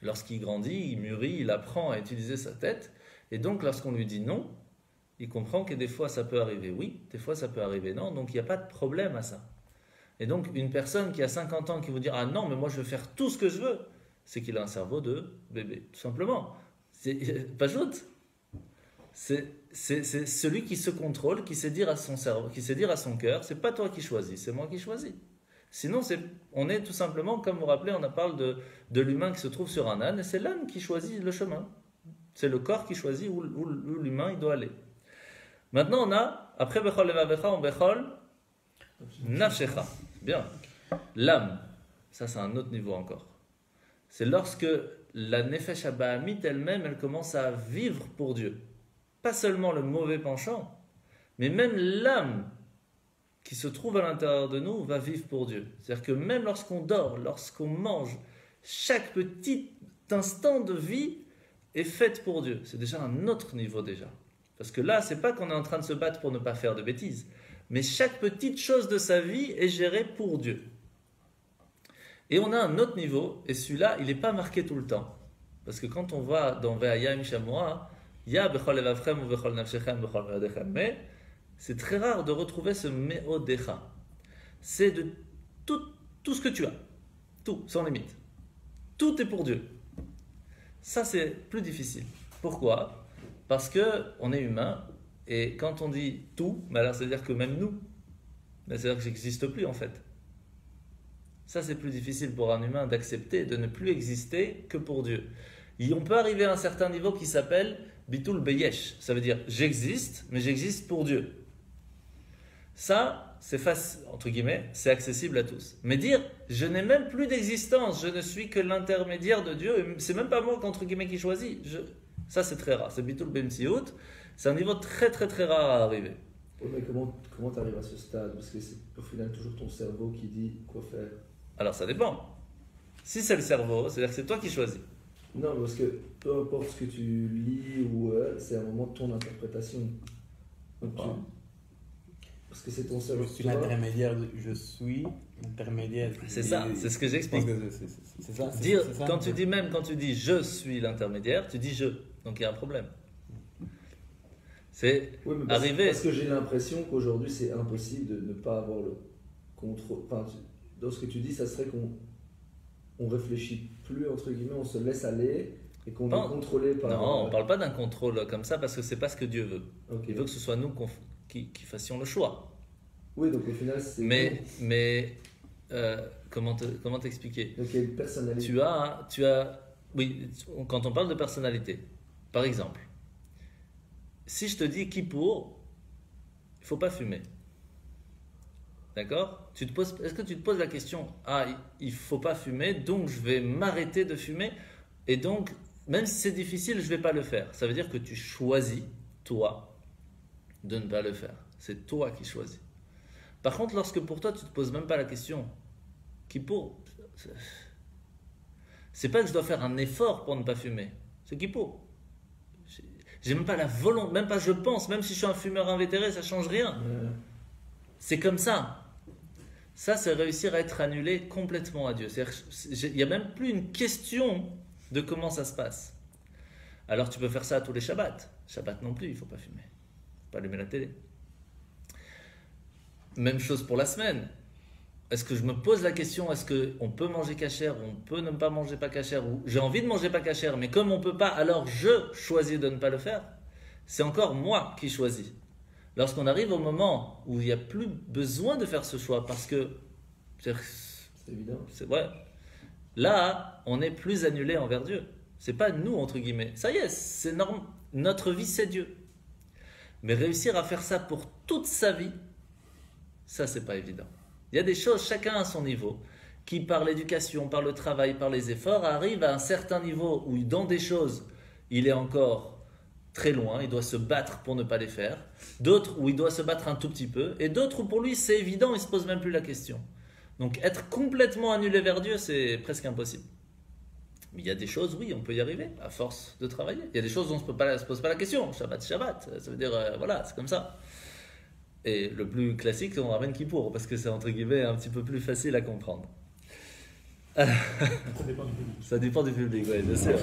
Lorsqu'il grandit, il mûrit, il apprend à utiliser sa tête. Et donc lorsqu'on lui dit non, il comprend que des fois ça peut arriver oui, des fois ça peut arriver non. Donc il n'y a pas de problème à ça. Et donc une personne qui a 50 ans qui vous dire ah non, mais moi je veux faire tout ce que je veux, c'est qu'il a un cerveau de bébé, tout simplement. Pas j'ajoute. C'est celui qui se contrôle, qui sait dire à son cerveau, qui sait dire à son cœur, c'est pas toi qui choisis, c'est moi qui choisis. Sinon, on est tout simplement, comme vous vous rappelez, on parle de l'humain qui se trouve sur un âne, et c'est l'âne qui choisit le chemin. C'est le corps qui choisit où l'humain il doit aller. Maintenant, on a, après Bechol Levavecha, on Bechol Nafshecha. Bien. L'âme, ça c'est un autre niveau encore. C'est lorsque la Nefesh Abahamit elle-même, elle commence à vivre pour Dieu. Pas seulement le mauvais penchant, mais même l'âme qui se trouve à l'intérieur de nous va vivre pour Dieu. C'est-à-dire que même lorsqu'on dort, lorsqu'on mange, chaque petit instant de vie est fait pour Dieu. C'est déjà un autre niveau déjà. Parce que là, c'est pas qu'on est en train de se battre pour ne pas faire de bêtises, mais chaque petite chose de sa vie est gérée pour Dieu. Et on a un autre niveau, et celui-là, il n'est pas marqué tout le temps. Parce que quand on va dans Ve'ayam Shamoa, il y a Bechol Evavchem ou Bechol Nafshechem, Bechol Meodechem, mais c'est très rare de retrouver ce Meodecha. C'est de tout ce que tu as. Tout, sans limite. Tout est pour Dieu. Ça, c'est plus difficile. Pourquoi? Parce qu'on est humain, et quand on dit tout, mais alors c'est-à-dire que même nous, c'est-à-dire que j'existe plus en fait. Ça, c'est plus difficile pour un humain d'accepter de ne plus exister que pour Dieu. Et on peut arriver à un certain niveau qui s'appelle Bitul Beyesh. Ça veut dire j'existe, mais j'existe pour Dieu. Ça, c'est facile, entre guillemets, c'est accessible à tous. Mais dire je n'ai même plus d'existence, je ne suis que l'intermédiaire de Dieu, et c'est même pas moi qu'entre guillemets qui choisit. Ça, c'est très rare. C'est Bitul Bemtsiout. C'est un niveau très très très rare à arriver. Oui, mais comment tu arrives à ce stade? Parce que c'est au final toujours ton cerveau qui dit quoi faire. Alors ça dépend. Si c'est le cerveau, c'est-à-dire que c'est toi qui choisis. Non, parce que peu importe ce que tu lis, c'est à un moment de ton interprétation. Donc, parce que c'est ton cerveau. Je suis l'intermédiaire, je suis l'intermédiaire. C'est ça, c'est ce que j'explique. C'est ça. Quand tu dis je suis l'intermédiaire, tu dis je. Donc il y a un problème. C'est arrivé. Parce que j'ai l'impression qu'aujourd'hui c'est impossible de ne pas avoir le contrôle. Enfin, dans ce que tu dis, ça serait qu'on réfléchit plus, entre guillemets, on se laisse aller et qu'on est contrôlé par... Non, on ne parle pas d'un contrôle comme ça parce que c'est pas ce que Dieu veut. Okay. Il veut que ce soit nous qui fassions le choix. Oui, donc au final c'est... Mais comment t'expliquer? Donc il y a une personnalité. Tu as... Oui, quand on parle de personnalité, par exemple, si je te dis Kippour, il ne faut pas fumer. D'accord? Est-ce que tu te poses la question, il ne faut pas fumer, donc je vais m'arrêter de fumer, et donc, même si c'est difficile, je ne vais pas le faire. Ça veut dire que tu choisis, toi, de ne pas le faire. C'est toi qui choisis. Par contre, lorsque pour toi, tu ne te poses même pas la question, Kippour, c'est pas que je dois faire un effort pour ne pas fumer, c'est Kippour. J'ai même pas la volonté, même pas je pense, même si je suis un fumeur invétéré, ça change rien. C'est comme ça. Ça, c'est réussir à être annulé complètement à Dieu. Il n'y a même plus une question de comment ça se passe. Alors tu peux faire ça à tous les Shabbats. Shabbat non plus, il ne faut pas fumer. Il ne faut pas allumer la télé. Même chose pour la semaine. Est-ce que je me pose la question, est-ce qu'on peut manger cachère ou on peut ne pas manger pas cachère, ou j'ai envie de manger pas cachère, mais comme on ne peut pas, alors je choisis de ne pas le faire. C'est encore moi qui choisis. Lorsqu'on arrive au moment où il n'y a plus besoin de faire ce choix, parce que c'est évident. C'est vrai. Là, on est plus annulé envers Dieu. C'est pas nous, entre guillemets. Ça y est, c'est notre vie, c'est Dieu. Mais réussir à faire ça pour toute sa vie, ça, c'est pas évident. Il y a des choses, chacun à son niveau, qui par l'éducation, par le travail, par les efforts, arrive à un certain niveau où dans des choses, il est encore très loin, il doit se battre pour ne pas les faire. D'autres où il doit se battre un tout petit peu. Et d'autres où pour lui, c'est évident, il ne se pose même plus la question. Donc être complètement annulé vers Dieu, c'est presque impossible. Mais il y a des choses, oui, on peut y arriver à force de travailler. Il y a des choses dont on ne se pose pas la question. Shabbat, Shabbat. Ça veut dire, voilà, c'est comme ça. Et le plus classique, on ramène Kippour, parce que c'est entre guillemets un petit peu plus facile à comprendre. Ça dépend du public. Ça dépend du public, oui, bien sûr.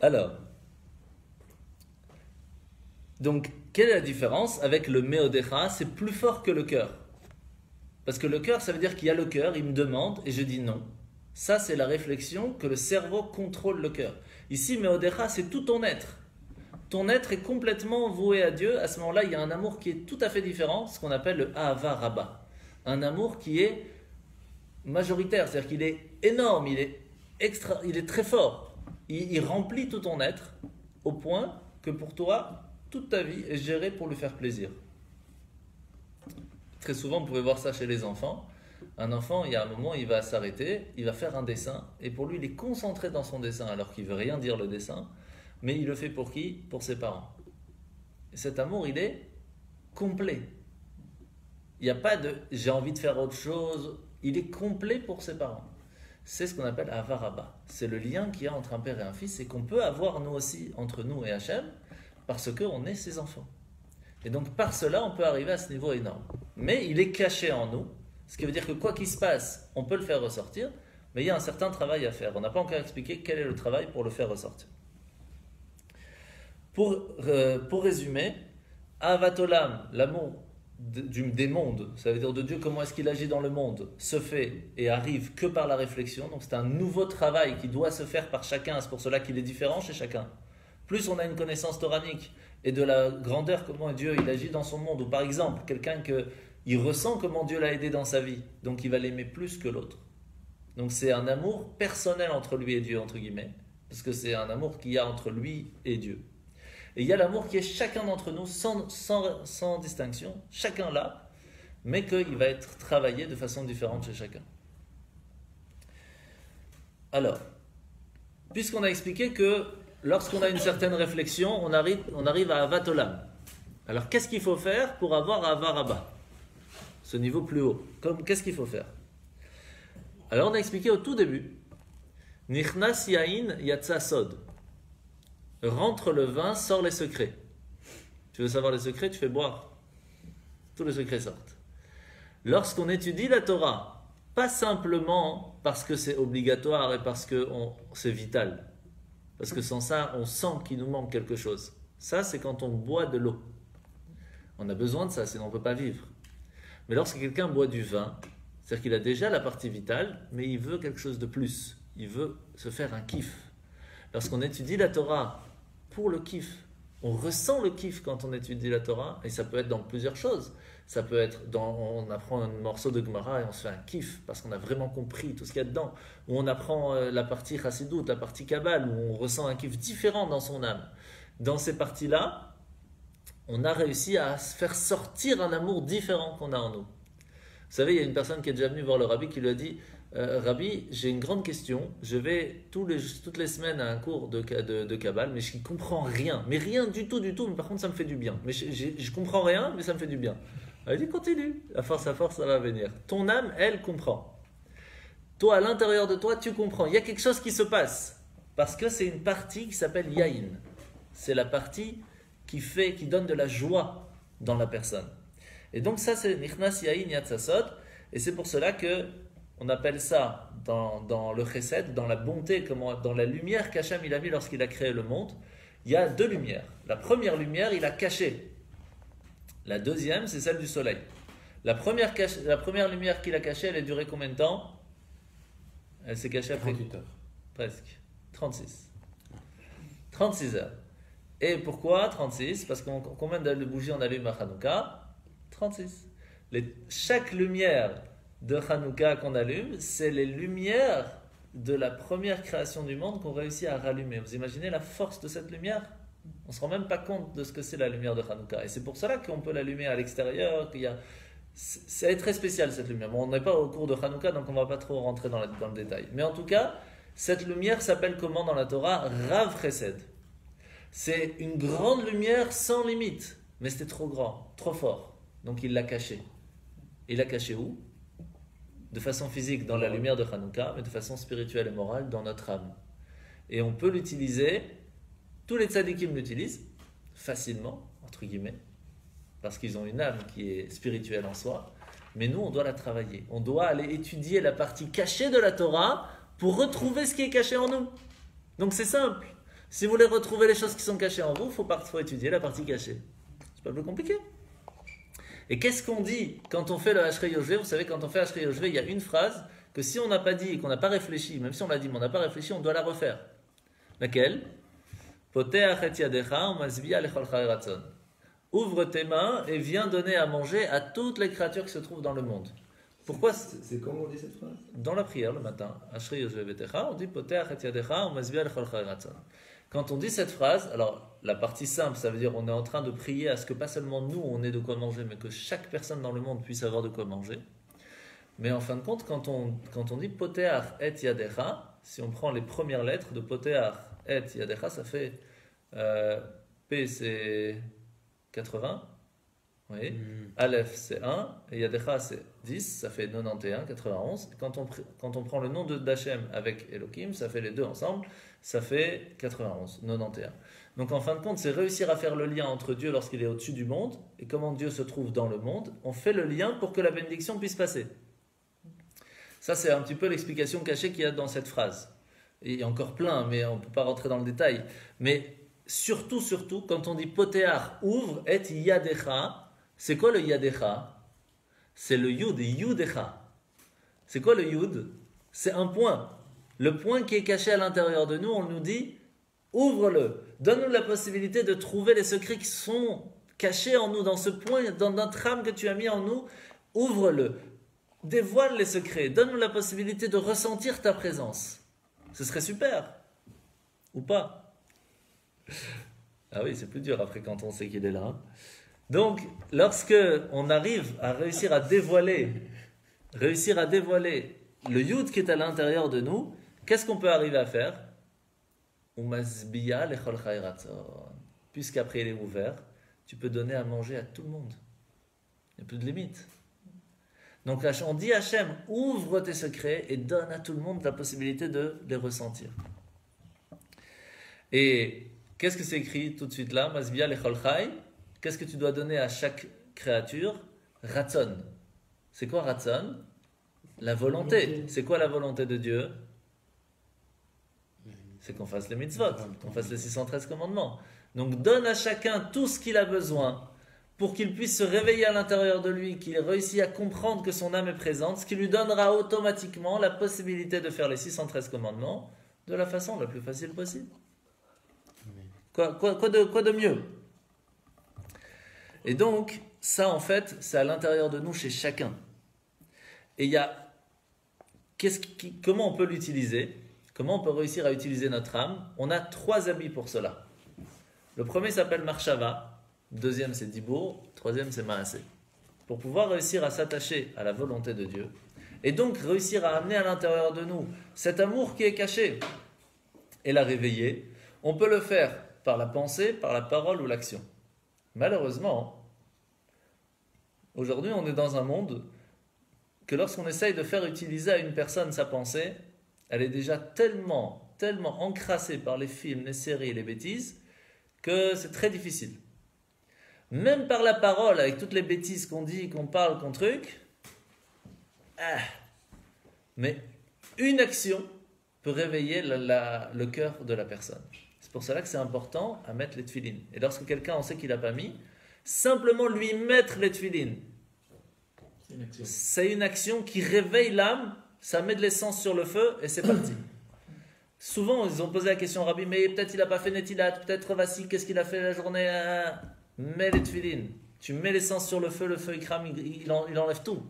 Alors, donc, quelle est la différence avec le Meodecha? C'est plus fort que le cœur. Parce que le cœur, ça veut dire qu'il y a le cœur, il me demande, et je dis non. Ça, c'est la réflexion que le cerveau contrôle le cœur. Ici, Meodecha, c'est tout ton être. Ton être est complètement voué à Dieu. À ce moment-là, il y a un amour qui est tout à fait différent, ce qu'on appelle le Ahava Rabba. Un amour qui est majoritaire, c'est-à-dire qu'il est énorme, il est très fort. Il remplit tout ton être au point que pour toi, toute ta vie est gérée pour lui faire plaisir. Très souvent, vous pouvez voir ça chez les enfants. Un enfant, il y a un moment, il va s'arrêter, il va faire un dessin, et pour lui, il est concentré dans son dessin, alors qu'il ne veut rien dire le dessin, mais il le fait pour qui? Pour ses parents. Et cet amour, il est complet. Il n'y a pas de « j'ai envie de faire autre chose », il est complet pour ses parents. C'est ce qu'on appelle Avaraba. C'est le lien qu'il y a entre un père et un fils, et qu'on peut avoir nous aussi, entre nous et Hachem, parce qu'on est ses enfants. Et donc par cela, on peut arriver à ce niveau énorme. Mais il est caché en nous, ce qui veut dire que quoi qu'il se passe, on peut le faire ressortir, mais il y a un certain travail à faire. On n'a pas encore expliqué quel est le travail pour le faire ressortir. Pour résumer, Avatolam, l'amour des mondes, ça veut dire de Dieu, comment est-ce qu'il agit dans le monde, se fait et arrive que par la réflexion. Donc c'est un nouveau travail qui doit se faire par chacun, c'est pour cela qu'il est différent chez chacun. Plus on a une connaissance toranique et de la grandeur, comment Dieu il agit dans son monde, ou par exemple, quelqu'un il ressent comment Dieu l'a aidé dans sa vie, donc il va l'aimer plus que l'autre. Donc c'est un amour personnel entre lui et Dieu, entre guillemets, parce que c'est un amour qu'il y a entre lui et Dieu. Et il y a l'amour qui est chacun d'entre nous, sans distinction, chacun là, mais qu'il va être travaillé de façon différente chez chacun. Alors, puisqu'on a expliqué que lorsqu'on a une certaine réflexion, on arrive à Avatolam. Alors, qu'est-ce qu'il faut faire pour avoir Avaraba, ce niveau plus haut? Qu'est-ce qu'il faut faire? Alors, on a expliqué au tout début, Nichnas Yain Yatsa Sod. Rentre le vin, sort les secrets. Tu veux savoir les secrets, tu fais boire. Tous les secrets sortent. Lorsqu'on étudie la Torah, pas simplement parce que c'est obligatoire et parce que c'est vital, parce que sans ça, on sent qu'il nous manque quelque chose. Ça, c'est quand on boit de l'eau. On a besoin de ça, sinon on ne peut pas vivre. Mais lorsque quelqu'un boit du vin, c'est-à-dire qu'il a déjà la partie vitale, mais il veut quelque chose de plus. Il veut se faire un kiff. Lorsqu'on étudie la Torah pour le kiff, on ressent le kiff quand on étudie la Torah, et ça peut être dans plusieurs choses. Ça peut être on apprend un morceau de Gemara et on se fait un kiff parce qu'on a vraiment compris tout ce qu'il y a dedans. Ou on apprend la partie Chassidut, la partie Kabbale, où on ressent un kiff différent dans son âme. Dans ces parties-là, on a réussi à faire sortir un amour différent qu'on a en nous. Vous savez, il y a une personne qui est déjà venue voir le Rabbi qui lui a dit Rabbi, j'ai une grande question, je vais toutes les semaines à un cours de Kabbale, mais je ne comprends rien, mais rien du tout, mais par contre ça me fait du bien. Mais je ne comprends rien, mais ça me fait du bien. Elle dit continue, à force, ça va venir. Ton âme, elle comprend. Toi, à l'intérieur de toi, tu comprends. Il y a quelque chose qui se passe, parce que c'est une partie qui s'appelle Yain. C'est la partie qui donne de la joie dans la personne. Et donc ça, c'est Nichnas Yain Yatsasod, et c'est pour cela que on appelle ça dans le chesed, dans la bonté, dans la lumière qu'Hachem il a mis lorsqu'il a créé le monde. Il y a deux lumières. La première lumière, il a caché. La deuxième, c'est celle du soleil. La première lumière qu'il a cachée, elle a duré combien de temps? Elle s'est cachée après 38 heures. Presque. 36. 36 heures. Et pourquoi 36? Parce que combien de bougies on allume à Hanouka? 36. Chaque lumière de Hanouka qu'on allume, c'est les lumières de la première création du monde qu'on réussit à rallumer. Vous imaginez la force de cette lumière? On ne se rend même pas compte de ce que c'est la lumière de Hanouka. Et c'est pour cela qu'on peut l'allumer à l'extérieur. C'est très spécial cette lumière. Bon, on n'est pas au cours de Hanouka, donc on ne va pas trop rentrer dans le détail. Mais en tout cas, cette lumière s'appelle comment dans la Torah? Rav Chesed. C'est une grande lumière sans limite. Mais c'était trop grand, trop fort. Donc il l'a caché. Il l'a caché où? de façon physique dans la lumière de Hanouka, mais de façon spirituelle et morale dans notre âme. Et on peut l'utiliser, tous les tzadikim l'utilisent facilement, entre guillemets, parce qu'ils ont une âme qui est spirituelle en soi, mais nous on doit la travailler. On doit aller étudier la partie cachée de la Torah pour retrouver ce qui est caché en nous. Donc c'est simple. Si vous voulez retrouver les choses qui sont cachées en vous, il faut étudier la partie cachée. C'est pas plus compliqué. Et qu'est-ce qu'on dit quand on fait le Ashrei Yoshvé? Vous savez, quand on fait Ashrei Yoshvé, il y a une phrase que si on n'a pas dit et qu'on n'a pas réfléchi, même si on l'a dit mais on n'a pas réfléchi, on doit la refaire. Laquelle? Poteach et yadecha umasbia lechol chai ratzon. Ouvre tes mains et viens donner à manger à toutes les créatures qui se trouvent dans le monde. Pourquoi? C'est comment on dit cette phrase? Dans la prière le matin, Ashrei Yoshvé betecha, on dit Poteach et yadecha umasbia lechol chai ratzon. Quand on dit cette phrase, alors la partie simple, ça veut dire on est en train de prier à ce que pas seulement nous on ait de quoi manger, mais que chaque personne dans le monde puisse avoir de quoi manger. Mais en fin de compte, quand on dit Poteach et yadecha, si on prend les premières lettres de Poteach et yadecha, ça fait P c'est 80, oui. Aleph c'est 1, et yadecha c'est 10, ça fait 91, 91. Quand on prend le nom d'Hachem avec Elohim, ça fait les deux ensemble, ça fait 91, 91. Donc en fin de compte, c'est réussir à faire le lien entre Dieu lorsqu'il est au-dessus du monde et comment Dieu se trouve dans le monde. On fait le lien pour que la bénédiction puisse passer. Ça, c'est un petit peu l'explication cachée qu'il y a dans cette phrase. Et il y a encore plein, mais on ne peut pas rentrer dans le détail. Mais surtout, quand on dit Poteach, ouvre, et yadecha, c'est quoi le yadecha? C'est le yud, yudecha. C'est quoi le yud? C'est un point. Le point qui est caché à l'intérieur de nous, on nous dit, ouvre-le. Donne-nous la possibilité de trouver les secrets qui sont cachés en nous, dans ce point, dans notre âme que tu as mis en nous. Ouvre-le. Dévoile les secrets. Donne-nous la possibilité de ressentir ta présence. Ce serait super. Ou pas? Ah oui, c'est plus dur après quand on sait qu'il est là. Hein. Donc, lorsque on arrive à réussir à dévoiler le yud qui est à l'intérieur de nous, qu'est-ce qu'on peut arriver à faire? Puisqu'après il est ouvert, tu peux donner à manger à tout le monde. Il n'y a plus de limite. Donc on dit à Hachem, ouvre tes secrets et donne à tout le monde la possibilité de les ressentir. Et qu'est-ce que c'est écrit tout de suite là? Masbia lechol chai. Qu'est-ce que tu dois donner à chaque créature? Ratzon. C'est quoi Ratzon? La volonté. C'est quoi la volonté de Dieu? C'est qu'on fasse les mitzvot, qu'on fasse les 613 commandements. Donc donne à chacun tout ce qu'il a besoin pour qu'il puisse se réveiller à l'intérieur de lui, qu'il réussisse à comprendre que son âme est présente, ce qui lui donnera automatiquement la possibilité de faire les 613 commandements de la façon la plus facile possible. Quoi de mieux? Et donc, ça en fait, c'est à l'intérieur de nous, chez chacun. Et il y a, comment on peut l'utiliser? Comment on peut réussir à utiliser notre âme? On a 3 habits pour cela. Le premier s'appelle Marshava, le deuxième c'est Dibour, le troisième c'est Maasé. Pour pouvoir réussir à s'attacher à la volonté de Dieu, et donc réussir à amener à l'intérieur de nous cet amour qui est caché, et la réveiller, on peut le faire par la pensée, par la parole ou l'action. Malheureusement, aujourd'hui on est dans un monde que lorsqu'on essaye de faire utiliser à une personne sa pensée, elle est déjà tellement encrassée par les films, les séries et les bêtises que c'est très difficile. Même par la parole, avec toutes les bêtises qu'on dit, qu'on parle, qu'on truc, mais une action peut réveiller le cœur de la personne. C'est pour cela que c'est important à mettre les tefilines. Et lorsque quelqu'un, on sait qu'il n'a pas mis, simplement lui mettre les tefilines. C'est une action qui réveille l'âme, ça met de l'essence sur le feu et c'est parti. Souvent, ils ont posé la question au Rabbi, mais peut-être il n'a pas fait Netilat, peut-être Vassi, qu'est-ce qu'il a fait la journée? Mets les tefilines. Tu mets l'essence sur le feu il crame, il enlève tout.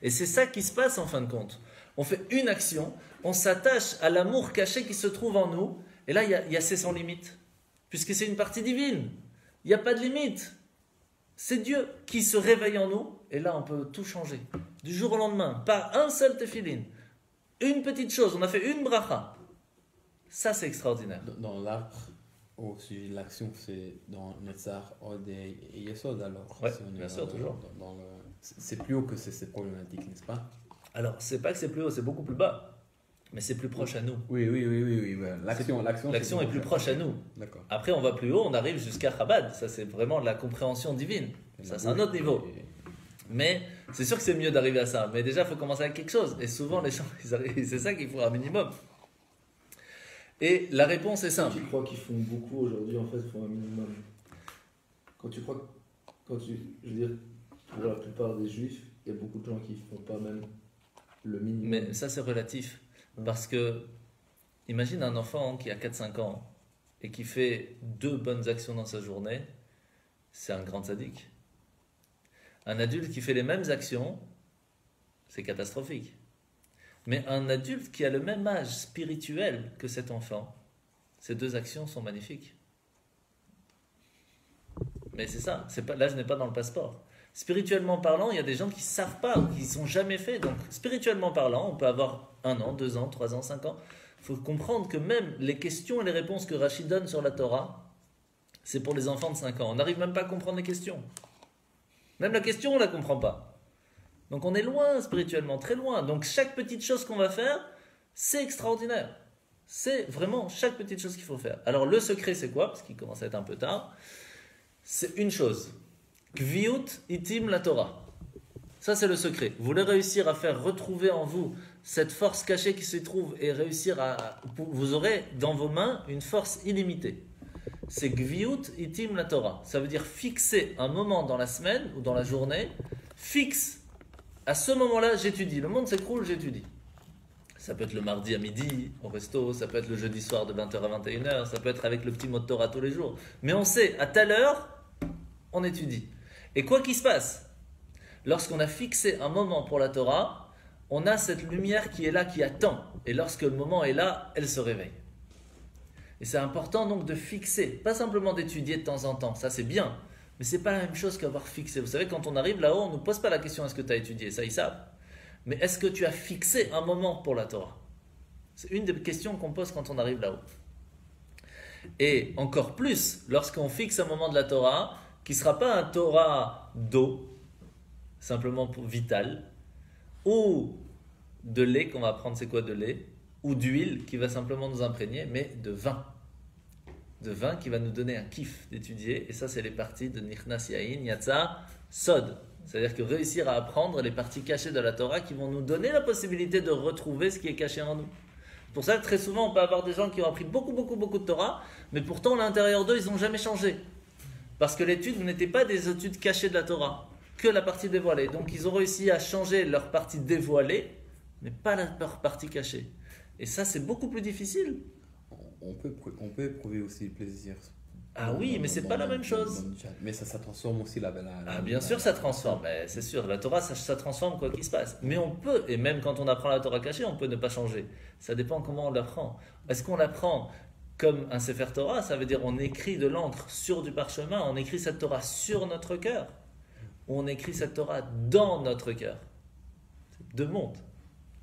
Et c'est ça qui se passe en fin de compte. On fait une action, on s'attache à l'amour caché qui se trouve en nous, et là, il y a c'est sans limite. Puisque c'est une partie divine. Il n'y a pas de limite. C'est Dieu qui se réveille en nous, et là, on peut tout changer. Du jour au lendemain, par un seul tefilin. Une petite chose, on a fait une bracha. Ça, c'est extraordinaire. Dans l'arbre, au sujet de l'action, c'est dans Netzar, Od et Yesod alors. Oui, si bien sûr, toujours. C'est plus haut que cette problématique, n'est-ce pas? Alors, c'est pas que c'est plus haut, c'est beaucoup plus bas, mais c'est plus proche à nous. Oui. Ouais. L'action est plus proche à nous. D'accord. Après, on va plus haut, on arrive jusqu'à Chabad. Ça, c'est vraiment de la compréhension divine. Ça, c'est un autre niveau. Mais c'est sûr que c'est mieux d'arriver à ça. Mais déjà, il faut commencer avec quelque chose. Et souvent, les gens, c'est ça qu'il faut un minimum. Et la réponse est simple. Tu crois qu'ils font beaucoup aujourd'hui, en fait, font un minimum. Je veux dire, pour la plupart des juifs, il y a beaucoup de gens qui font pas même le minimum. Mais ça, c'est relatif. Parce que, imagine un enfant qui a 4-5 ans et qui fait 2 bonnes actions dans sa journée, c'est un grand sadique. Un adulte qui fait les mêmes actions, c'est catastrophique. Mais un adulte qui a le même âge spirituel que cet enfant, ces 2 actions sont magnifiques. Mais c'est ça, là je n'ai pas dans le passeport. Spirituellement parlant, il y a des gens qui ne savent pas ou qui ne sont jamais fait. Donc spirituellement parlant, on peut avoir 1 an, 2 ans, 3 ans, 5 ans. Il faut comprendre que même les questions et les réponses que Rachid donne sur la Torah, c'est pour les enfants de 5 ans. On n'arrive même pas à comprendre les questions. Même la question, on ne la comprend pas. Donc on est loin spirituellement, très loin. Donc chaque petite chose qu'on va faire, c'est extraordinaire. C'est vraiment chaque petite chose qu'il faut faire. Alors le secret, c'est quoi? Parce qu'il commence à être un peu tard. C'est une chose. Kviut itim la Torah. Ça, c'est le secret. Vous voulez réussir à faire retrouver en vous cette force cachée qui se trouve et réussir vous aurez dans vos mains une force illimitée. C'est Gviut itim la Torah. Ça veut dire fixer un moment dans la semaine ou dans la journée. Fixe. À ce moment-là, j'étudie. Le monde s'écroule, j'étudie. Ça peut être le mardi à midi au resto, ça peut être le jeudi soir de 20h à 21h, ça peut être avec le petit mot de Torah tous les jours. Mais on sait, à telle heure, on étudie. Et quoi qu'il se passe, lorsqu'on a fixé un moment pour la Torah, on a cette lumière qui est là, qui attend. Et lorsque le moment est là, elle se réveille. Et c'est important donc de fixer, pas simplement d'étudier de temps en temps, ça c'est bien, mais c'est pas la même chose qu'avoir fixé. Vous savez, quand on arrive là-haut, on ne nous pose pas la question est-ce que tu as étudié, ça ils savent. Mais est-ce que tu as fixé un moment pour la Torah? C'est une des questions qu'on pose quand on arrive là-haut. Et encore plus, lorsqu'on fixe un moment de la Torah, qui ne sera pas un Torah d'eau, simplement pour vital, ou de lait, qu'on va apprendre c'est quoi de lait, ou d'huile qui va simplement nous imprégner, mais de vin. De vin qui va nous donner un kiff d'étudier, et ça c'est les parties de Nichnas Yain, Yatsa, Sod. C'est-à-dire que réussir à apprendre les parties cachées de la Torah qui vont nous donner la possibilité de retrouver ce qui est caché en nous. Pour ça, très souvent, on peut avoir des gens qui ont appris beaucoup de Torah, mais pourtant, à l'intérieur d'eux, ils n'ont jamais changé. Parce que l'étude n'était pas des études cachées de la Torah, que la partie dévoilée. Donc, ils ont réussi à changer leur partie dévoilée, mais pas leur partie cachée. Et ça, c'est beaucoup plus difficile. On peut éprouver aussi le plaisir. Ah oui, mais c'est pas la même chose. Mais ça transforme aussi bien sûr, ça transforme. Mais c'est sûr, la Torah, ça transforme quoi qu'il se passe. Mais on peut, et même quand on apprend la Torah cachée, on peut ne pas changer. Ça dépend comment on l'apprend. Est-ce qu'on l'apprend comme un Sefer Torah? Ça veut dire on écrit de l'encre sur du parchemin, on écrit cette Torah sur notre cœur, ou on écrit cette Torah dans notre cœur. C'est 2 mondes.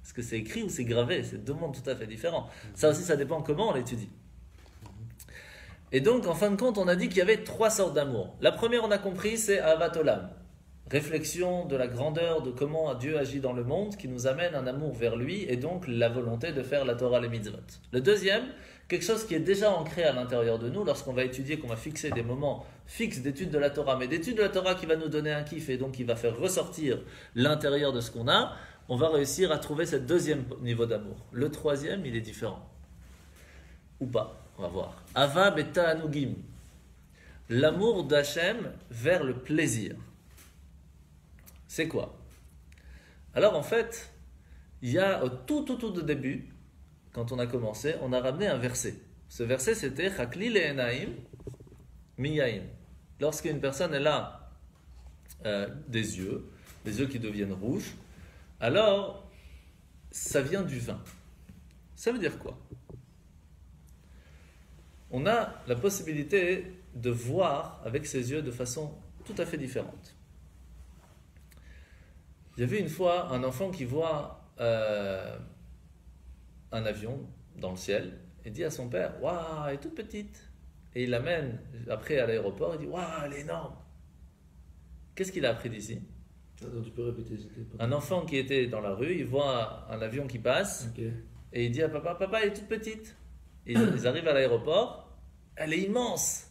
Est-ce que c'est écrit ou c'est gravé? C'est 2 mondes tout à fait différents. Ça aussi, ça dépend comment on l'étudie. Et donc, en fin de compte, on a dit qu'il y avait 3 sortes d'amour. La première, on a compris, c'est Ahavat Olam. Réflexion de la grandeur de comment Dieu agit dans le monde, qui nous amène un amour vers lui, et donc la volonté de faire la Torah, les mitzvot. Le deuxième, quelque chose qui est déjà ancré à l'intérieur de nous, lorsqu'on va étudier, qu'on va fixer des moments fixes d'études de la Torah, mais d'études de la Torah qui va nous donner un kiff, et donc qui va faire ressortir l'intérieur de ce qu'on a, on va réussir à trouver ce 2e niveau d'amour. Le 3e, il est différent. Ou pas. On va voir. Ava beta anugim. L'amour d'Hachem vers le plaisir. C'est quoi? Alors en fait, il y a au tout début, quand on a commencé, on a ramené un verset. Ce verset c'était Chakli le'enaim miyain. Lorsqu'une personne elle a des yeux qui deviennent rouges, alors ça vient du vin. Ça veut dire quoi? On a la possibilité de voir avec ses yeux de façon tout à fait différente. Il y avait une fois un enfant qui voit un avion dans le ciel et dit à son père « Waouh, elle est toute petite !» Et il l'amène après à l'aéroport et dit « Waouh, elle est énorme !» Qu'est-ce qu'il a appris d'ici? Attends, tu peux répéter c'était pas... Un enfant qui était dans la rue, il voit un avion qui passe Ok. et il dit à papa, papa, elle est toute petite. Et ils arrivent à l'aéroport, elle est immense.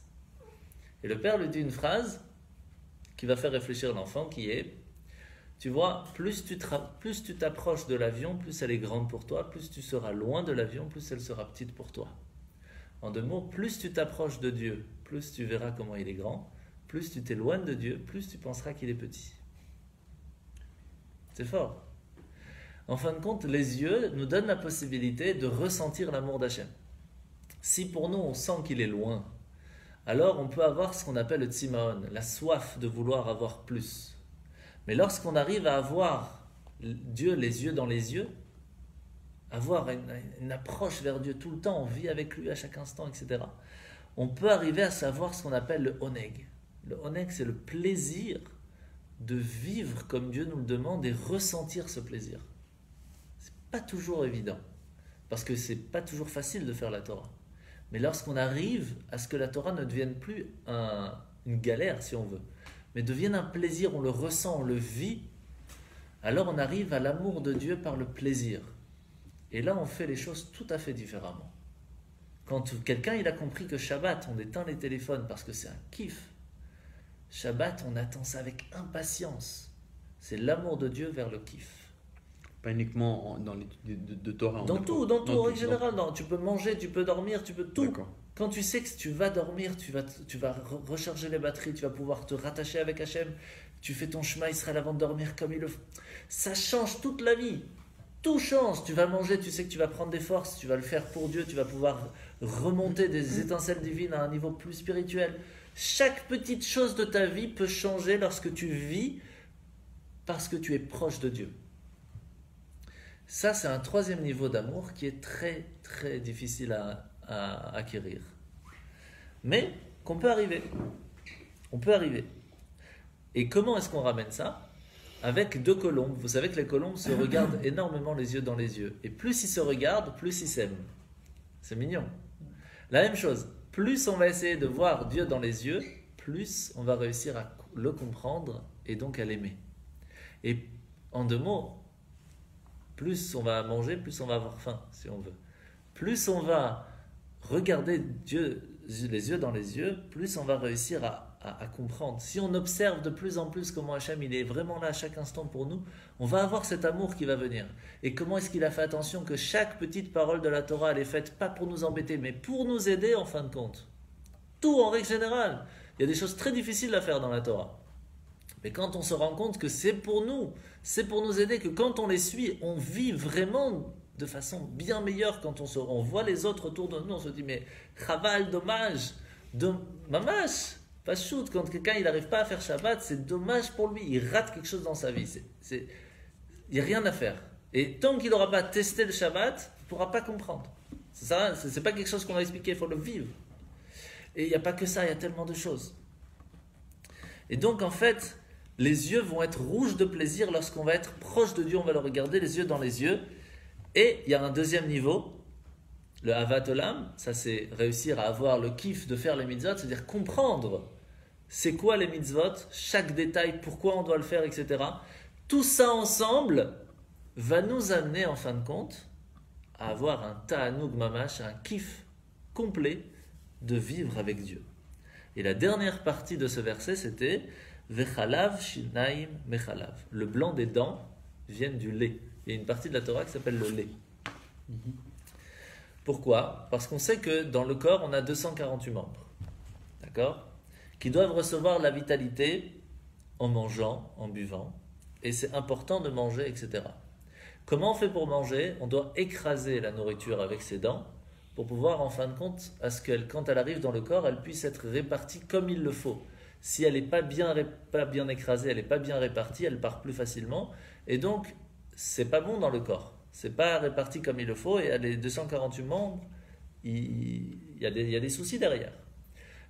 Et le père lui dit une phrase qui va faire réfléchir l'enfant qui est, tu vois, plus tu t'approches de l'avion, plus elle est grande pour toi, plus tu seras loin de l'avion, plus elle sera petite pour toi. En deux mots, plus tu t'approches de Dieu, plus tu verras comment il est grand, plus tu t'éloignes de Dieu, plus tu penseras qu'il est petit. C'est fort. En fin de compte, les yeux nous donnent la possibilité de ressentir l'amour d'Hachem. Si pour nous on sent qu'il est loin, alors on peut avoir ce qu'on appelle le tsimaon, la soif de vouloir avoir plus. Mais lorsqu'on arrive à avoir Dieu les yeux dans les yeux, avoir une approche vers Dieu tout le temps, on vit avec lui à chaque instant, etc., on peut arriver à savoir ce qu'on appelle le oneg. Le oneg, c'est le plaisir de vivre comme Dieu nous le demande et ressentir ce plaisir. C'est pas toujours évident, parce que c'est pas toujours facile de faire la Torah. Mais lorsqu'on arrive à ce que la Torah ne devienne plus une galère, si on veut, mais devienne un plaisir, on le ressent, on le vit, alors on arrive à l'amour de Dieu par le plaisir. Et là, on fait les choses tout à fait différemment. Quand quelqu'un il a compris que Shabbat, on éteint les téléphones parce que c'est un kiff. Shabbat, on attend ça avec impatience. C'est l'amour de Dieu vers le kiff. Pas uniquement dans l'étude de Torah. Dans tout, en règle générale. Tu peux manger, tu peux dormir, tu peux tout. D'accord. Quand tu sais que tu vas dormir, tu vas recharger les batteries, tu vas pouvoir te rattacher avec Hachem, tu fais ton Shema Israël avant de dormir comme il le faut. Ça change toute la vie. Tout change. Tu vas manger, tu sais que tu vas prendre des forces, tu vas le faire pour Dieu, tu vas pouvoir remonter des étincelles divines à un niveau plus spirituel. Chaque petite chose de ta vie peut changer lorsque tu vis parce que tu es proche de Dieu. Ça, c'est un troisième niveau d'amour qui est très, très difficile à acquérir. Mais qu'on peut arriver. On peut arriver. Et comment est-ce qu'on ramène ça ? Avec deux colombes. Vous savez que les colombes se regardent énormément les yeux dans les yeux. Et plus ils se regardent, plus ils s'aiment. C'est mignon. La même chose. Plus on va essayer de voir Dieu dans les yeux, plus on va réussir à le comprendre et donc à l'aimer. Et en deux mots, plus on va manger, plus on va avoir faim, si on veut. Plus on va regarder Dieu les yeux dans les yeux, plus on va réussir à comprendre. Si on observe de plus en plus comment Hachem il est vraiment là à chaque instant pour nous, on va avoir cet amour qui va venir. Et comment est-ce qu'il a fait attention que chaque petite parole de la Torah elle est faite pas pour nous embêter, mais pour nous aider en fin de compte. Tout en règle générale. Il y a des choses très difficiles à faire dans la Torah. Mais quand on se rend compte que c'est pour nous aider, que quand on les suit, on vit vraiment de façon bien meilleure. Quand on voit les autres autour de nous, on se dit mais chaval, dommage, mamash, pas shoot. Quand quelqu'un il n'arrive pas à faire Shabbat, c'est dommage pour lui, il rate quelque chose dans sa vie. Il n'y a rien à faire. Et tant qu'il n'aura pas testé le Shabbat, il ne pourra pas comprendre. C'est pas quelque chose qu'on va expliquer, il faut le vivre. Et il n'y a pas que ça, il y a tellement de choses. Et donc en fait, les yeux vont être rouges de plaisir lorsqu'on va être proche de Dieu, on va le regarder les yeux dans les yeux. Et il y a un deuxième niveau, le Avat Olam, ça c'est réussir à avoir le kiff de faire les mitzvot, c'est-à-dire comprendre c'est quoi les mitzvot, chaque détail, pourquoi on doit le faire, etc. Tout ça ensemble va nous amener en fin de compte à avoir un ta'anoug mamash, un kiff complet de vivre avec Dieu. Et la dernière partie de ce verset c'était Vechalav shinaim mechalav. Le blanc des dents viennent du lait. Il y a une partie de la Torah qui s'appelle le lait. Pourquoi ? Parce qu'on sait que dans le corps, on a 248 membres. D'accord ? Qui doivent recevoir la vitalité en mangeant, en buvant. Et c'est important de manger, etc. Comment on fait pour manger ? On doit écraser la nourriture avec ses dents pour pouvoir, en fin de compte, à ce qu'elle, quand elle arrive dans le corps, elle puisse être répartie comme il le faut. Si elle n'est pas bien écrasée, elle n'est pas bien répartie, elle part plus facilement. Et donc, c'est pas bon dans le corps. C'est pas réparti comme il le faut. Et les 248 membres, il y a des soucis derrière.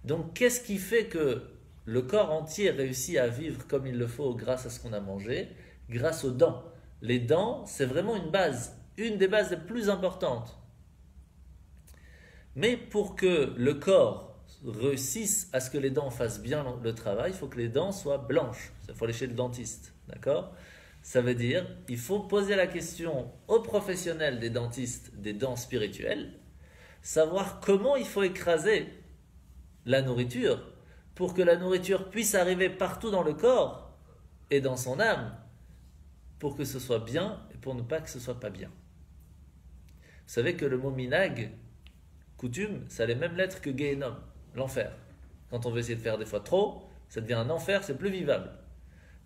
Donc, qu'est-ce qui fait que le corps entier réussit à vivre comme il le faut grâce à ce qu'on a mangé ? Grâce aux dents. Les dents, c'est vraiment une base. Une des bases les plus importantes. Mais pour que le corps réussisse à ce que les dents fassent bien le travail, il faut que les dents soient blanches. Il faut aller chez le dentiste, d'accord? Ça veut dire, il faut poser la question aux professionnels des dentistes des dents spirituelles, savoir comment il faut écraser la nourriture pour que la nourriture puisse arriver partout dans le corps et dans son âme, pour que ce soit bien et pour ne pas que ce soit pas bien. Vous savez que le mot minag, coutume, ça a les mêmes lettres que Gehenom, l'enfer. Quand on veut essayer de faire des fois trop, ça devient un enfer, c'est plus vivable.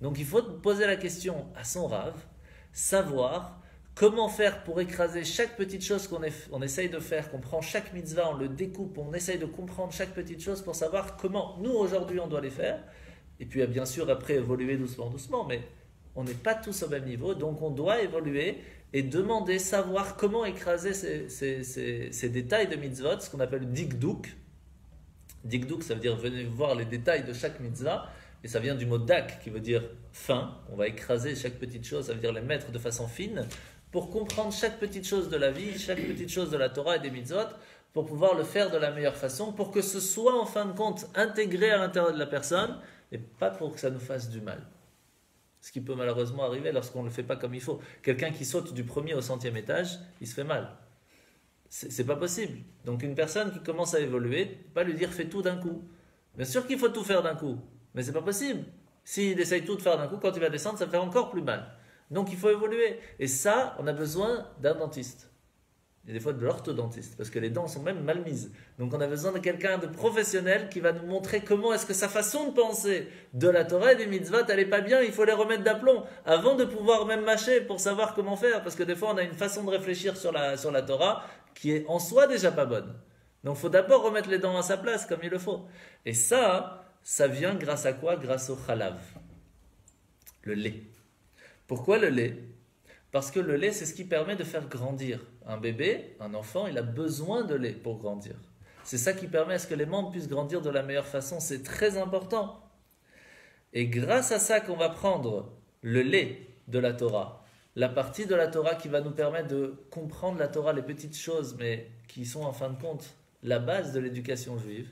Donc il faut poser la question à son rave, savoir comment faire pour écraser chaque petite chose qu'on essaye de faire, qu'on prend chaque mitzvah, on le découpe, on essaye de comprendre chaque petite chose pour savoir comment nous aujourd'hui on doit les faire. Et puis bien sûr après évoluer doucement, mais on n'est pas tous au même niveau, donc on doit évoluer et demander, savoir comment écraser ces détails de mitzvot, ce qu'on appelle dikdouk. Dikdouk, ça veut dire venez voir les détails de chaque mitzvah, et ça vient du mot dak, qui veut dire fin. On va écraser chaque petite chose, ça veut dire les mettre de façon fine, pour comprendre chaque petite chose de la vie, chaque petite chose de la Torah et des mitzvot, pour pouvoir le faire de la meilleure façon, pour que ce soit en fin de compte intégré à l'intérieur de la personne, et pas pour que ça nous fasse du mal. Ce qui peut malheureusement arriver lorsqu'on ne le fait pas comme il faut. Quelqu'un qui saute du 1er au 100e étage, il se fait mal. C'est pas possible. Donc une personne qui commence à évoluer, pas lui dire fais tout d'un coup. Bien sûr qu'il faut tout faire d'un coup, mais c'est pas possible. S'il essaye tout de faire d'un coup, quand il va descendre, ça fait encore plus mal. Donc il faut évoluer. Et ça, on a besoin d'un dentiste. Et des fois de l'orthodontiste, parce que les dents sont même mal mises. Donc on a besoin de quelqu'un de professionnel qui va nous montrer comment est-ce que sa façon de penser de la Torah et des mitzvot, elle n'est pas bien, il faut les remettre d'aplomb, avant de pouvoir même mâcher pour savoir comment faire, parce que des fois on a une façon de réfléchir sur la Torah qui est en soi déjà pas bonne. Donc il faut d'abord remettre les dents à sa place, comme il le faut. Et ça vient grâce à quoi? Grâce au chalav, le lait. Pourquoi le lait? Parce que le lait, c'est ce qui permet de faire grandir. Un bébé, un enfant, il a besoin de lait pour grandir. C'est ça qui permet à ce que les membres puissent grandir de la meilleure façon. C'est très important. Et grâce à ça qu'on va prendre le lait de la Torah, la partie de la Torah qui va nous permettre de comprendre la Torah, les petites choses, mais qui sont en fin de compte la base de l'éducation juive,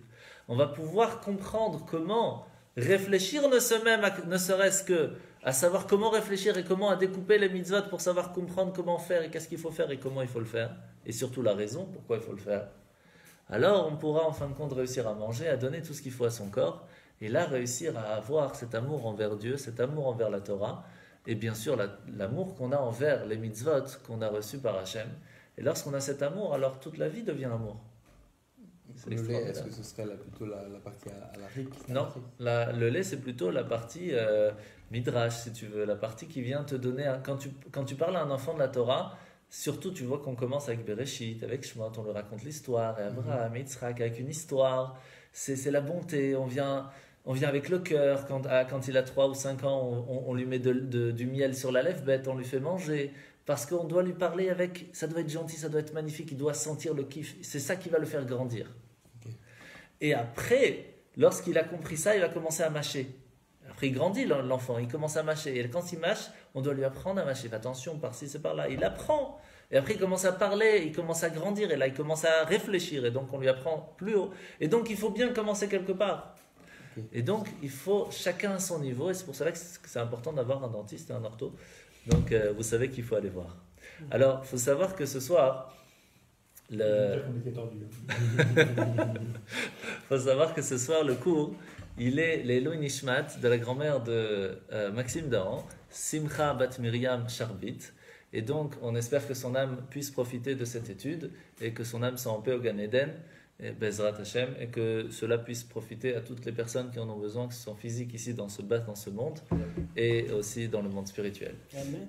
on va pouvoir comprendre comment réfléchir ne serait-ce que à savoir comment réfléchir et comment à découper les mitzvot pour savoir comprendre comment faire et qu'est-ce qu'il faut faire et comment il faut le faire, et surtout la raison pourquoi il faut le faire. Alors on pourra en fin de compte réussir à manger, à donner tout ce qu'il faut à son corps, et là réussir à avoir cet amour envers Dieu, cet amour envers la Torah, et bien sûr l'amour qu'on a envers les mitzvot qu'on a reçus par Hachem. Et lorsqu'on a cet amour, alors toute la vie devient amour. Le lait, est-ce que ce serait plutôt la partie à la rique? Non, le lait c'est plutôt la partie midrash, si tu veux, la partie qui vient te donner, quand tu parles à un enfant de la Torah, surtout tu vois qu'on commence avec Bereshit, avec Shemot, on lui raconte l'histoire, et Abraham, et Yitzhak, avec une histoire, c'est la bonté, on vient avec le cœur, quand il a 3 ou 5 ans, on lui met du miel sur la lèvre bête, on lui fait manger, parce qu'on doit lui parler avec, ça doit être gentil, ça doit être magnifique, il doit sentir le kiff, c'est ça qui va le faire grandir. Okay. Et après, lorsqu'il a compris ça, il va commencer à mâcher. Après, il grandit, l'enfant, il commence à mâcher. Et quand il mâche, on doit lui apprendre à mâcher. Fais attention, par-ci, c'est par-là. Il apprend. Et après, il commence à parler, il commence à grandir. Et là, il commence à réfléchir. Et donc, on lui apprend plus haut. Et donc, il faut bien commencer quelque part. Okay. Et donc, il faut chacun à son niveau. Et c'est pour cela que c'est important d'avoir un dentiste et un ortho. Donc, vous savez qu'il faut aller voir. Alors, il faut savoir que ce soir... faut savoir que ce soir, le cours... Il est l'Eloi Nishmat de la grand-mère de Maxime Dahan, Simcha Bat Miriam Sharbit. Et donc, on espère que son âme puisse profiter de cette étude et que son âme soit en paix au Gan Eden, et Bezrat Hashem, et que cela puisse profiter à toutes les personnes qui en ont besoin, que ce soit physiques ici dans ce monde et aussi dans le monde spirituel. Amen.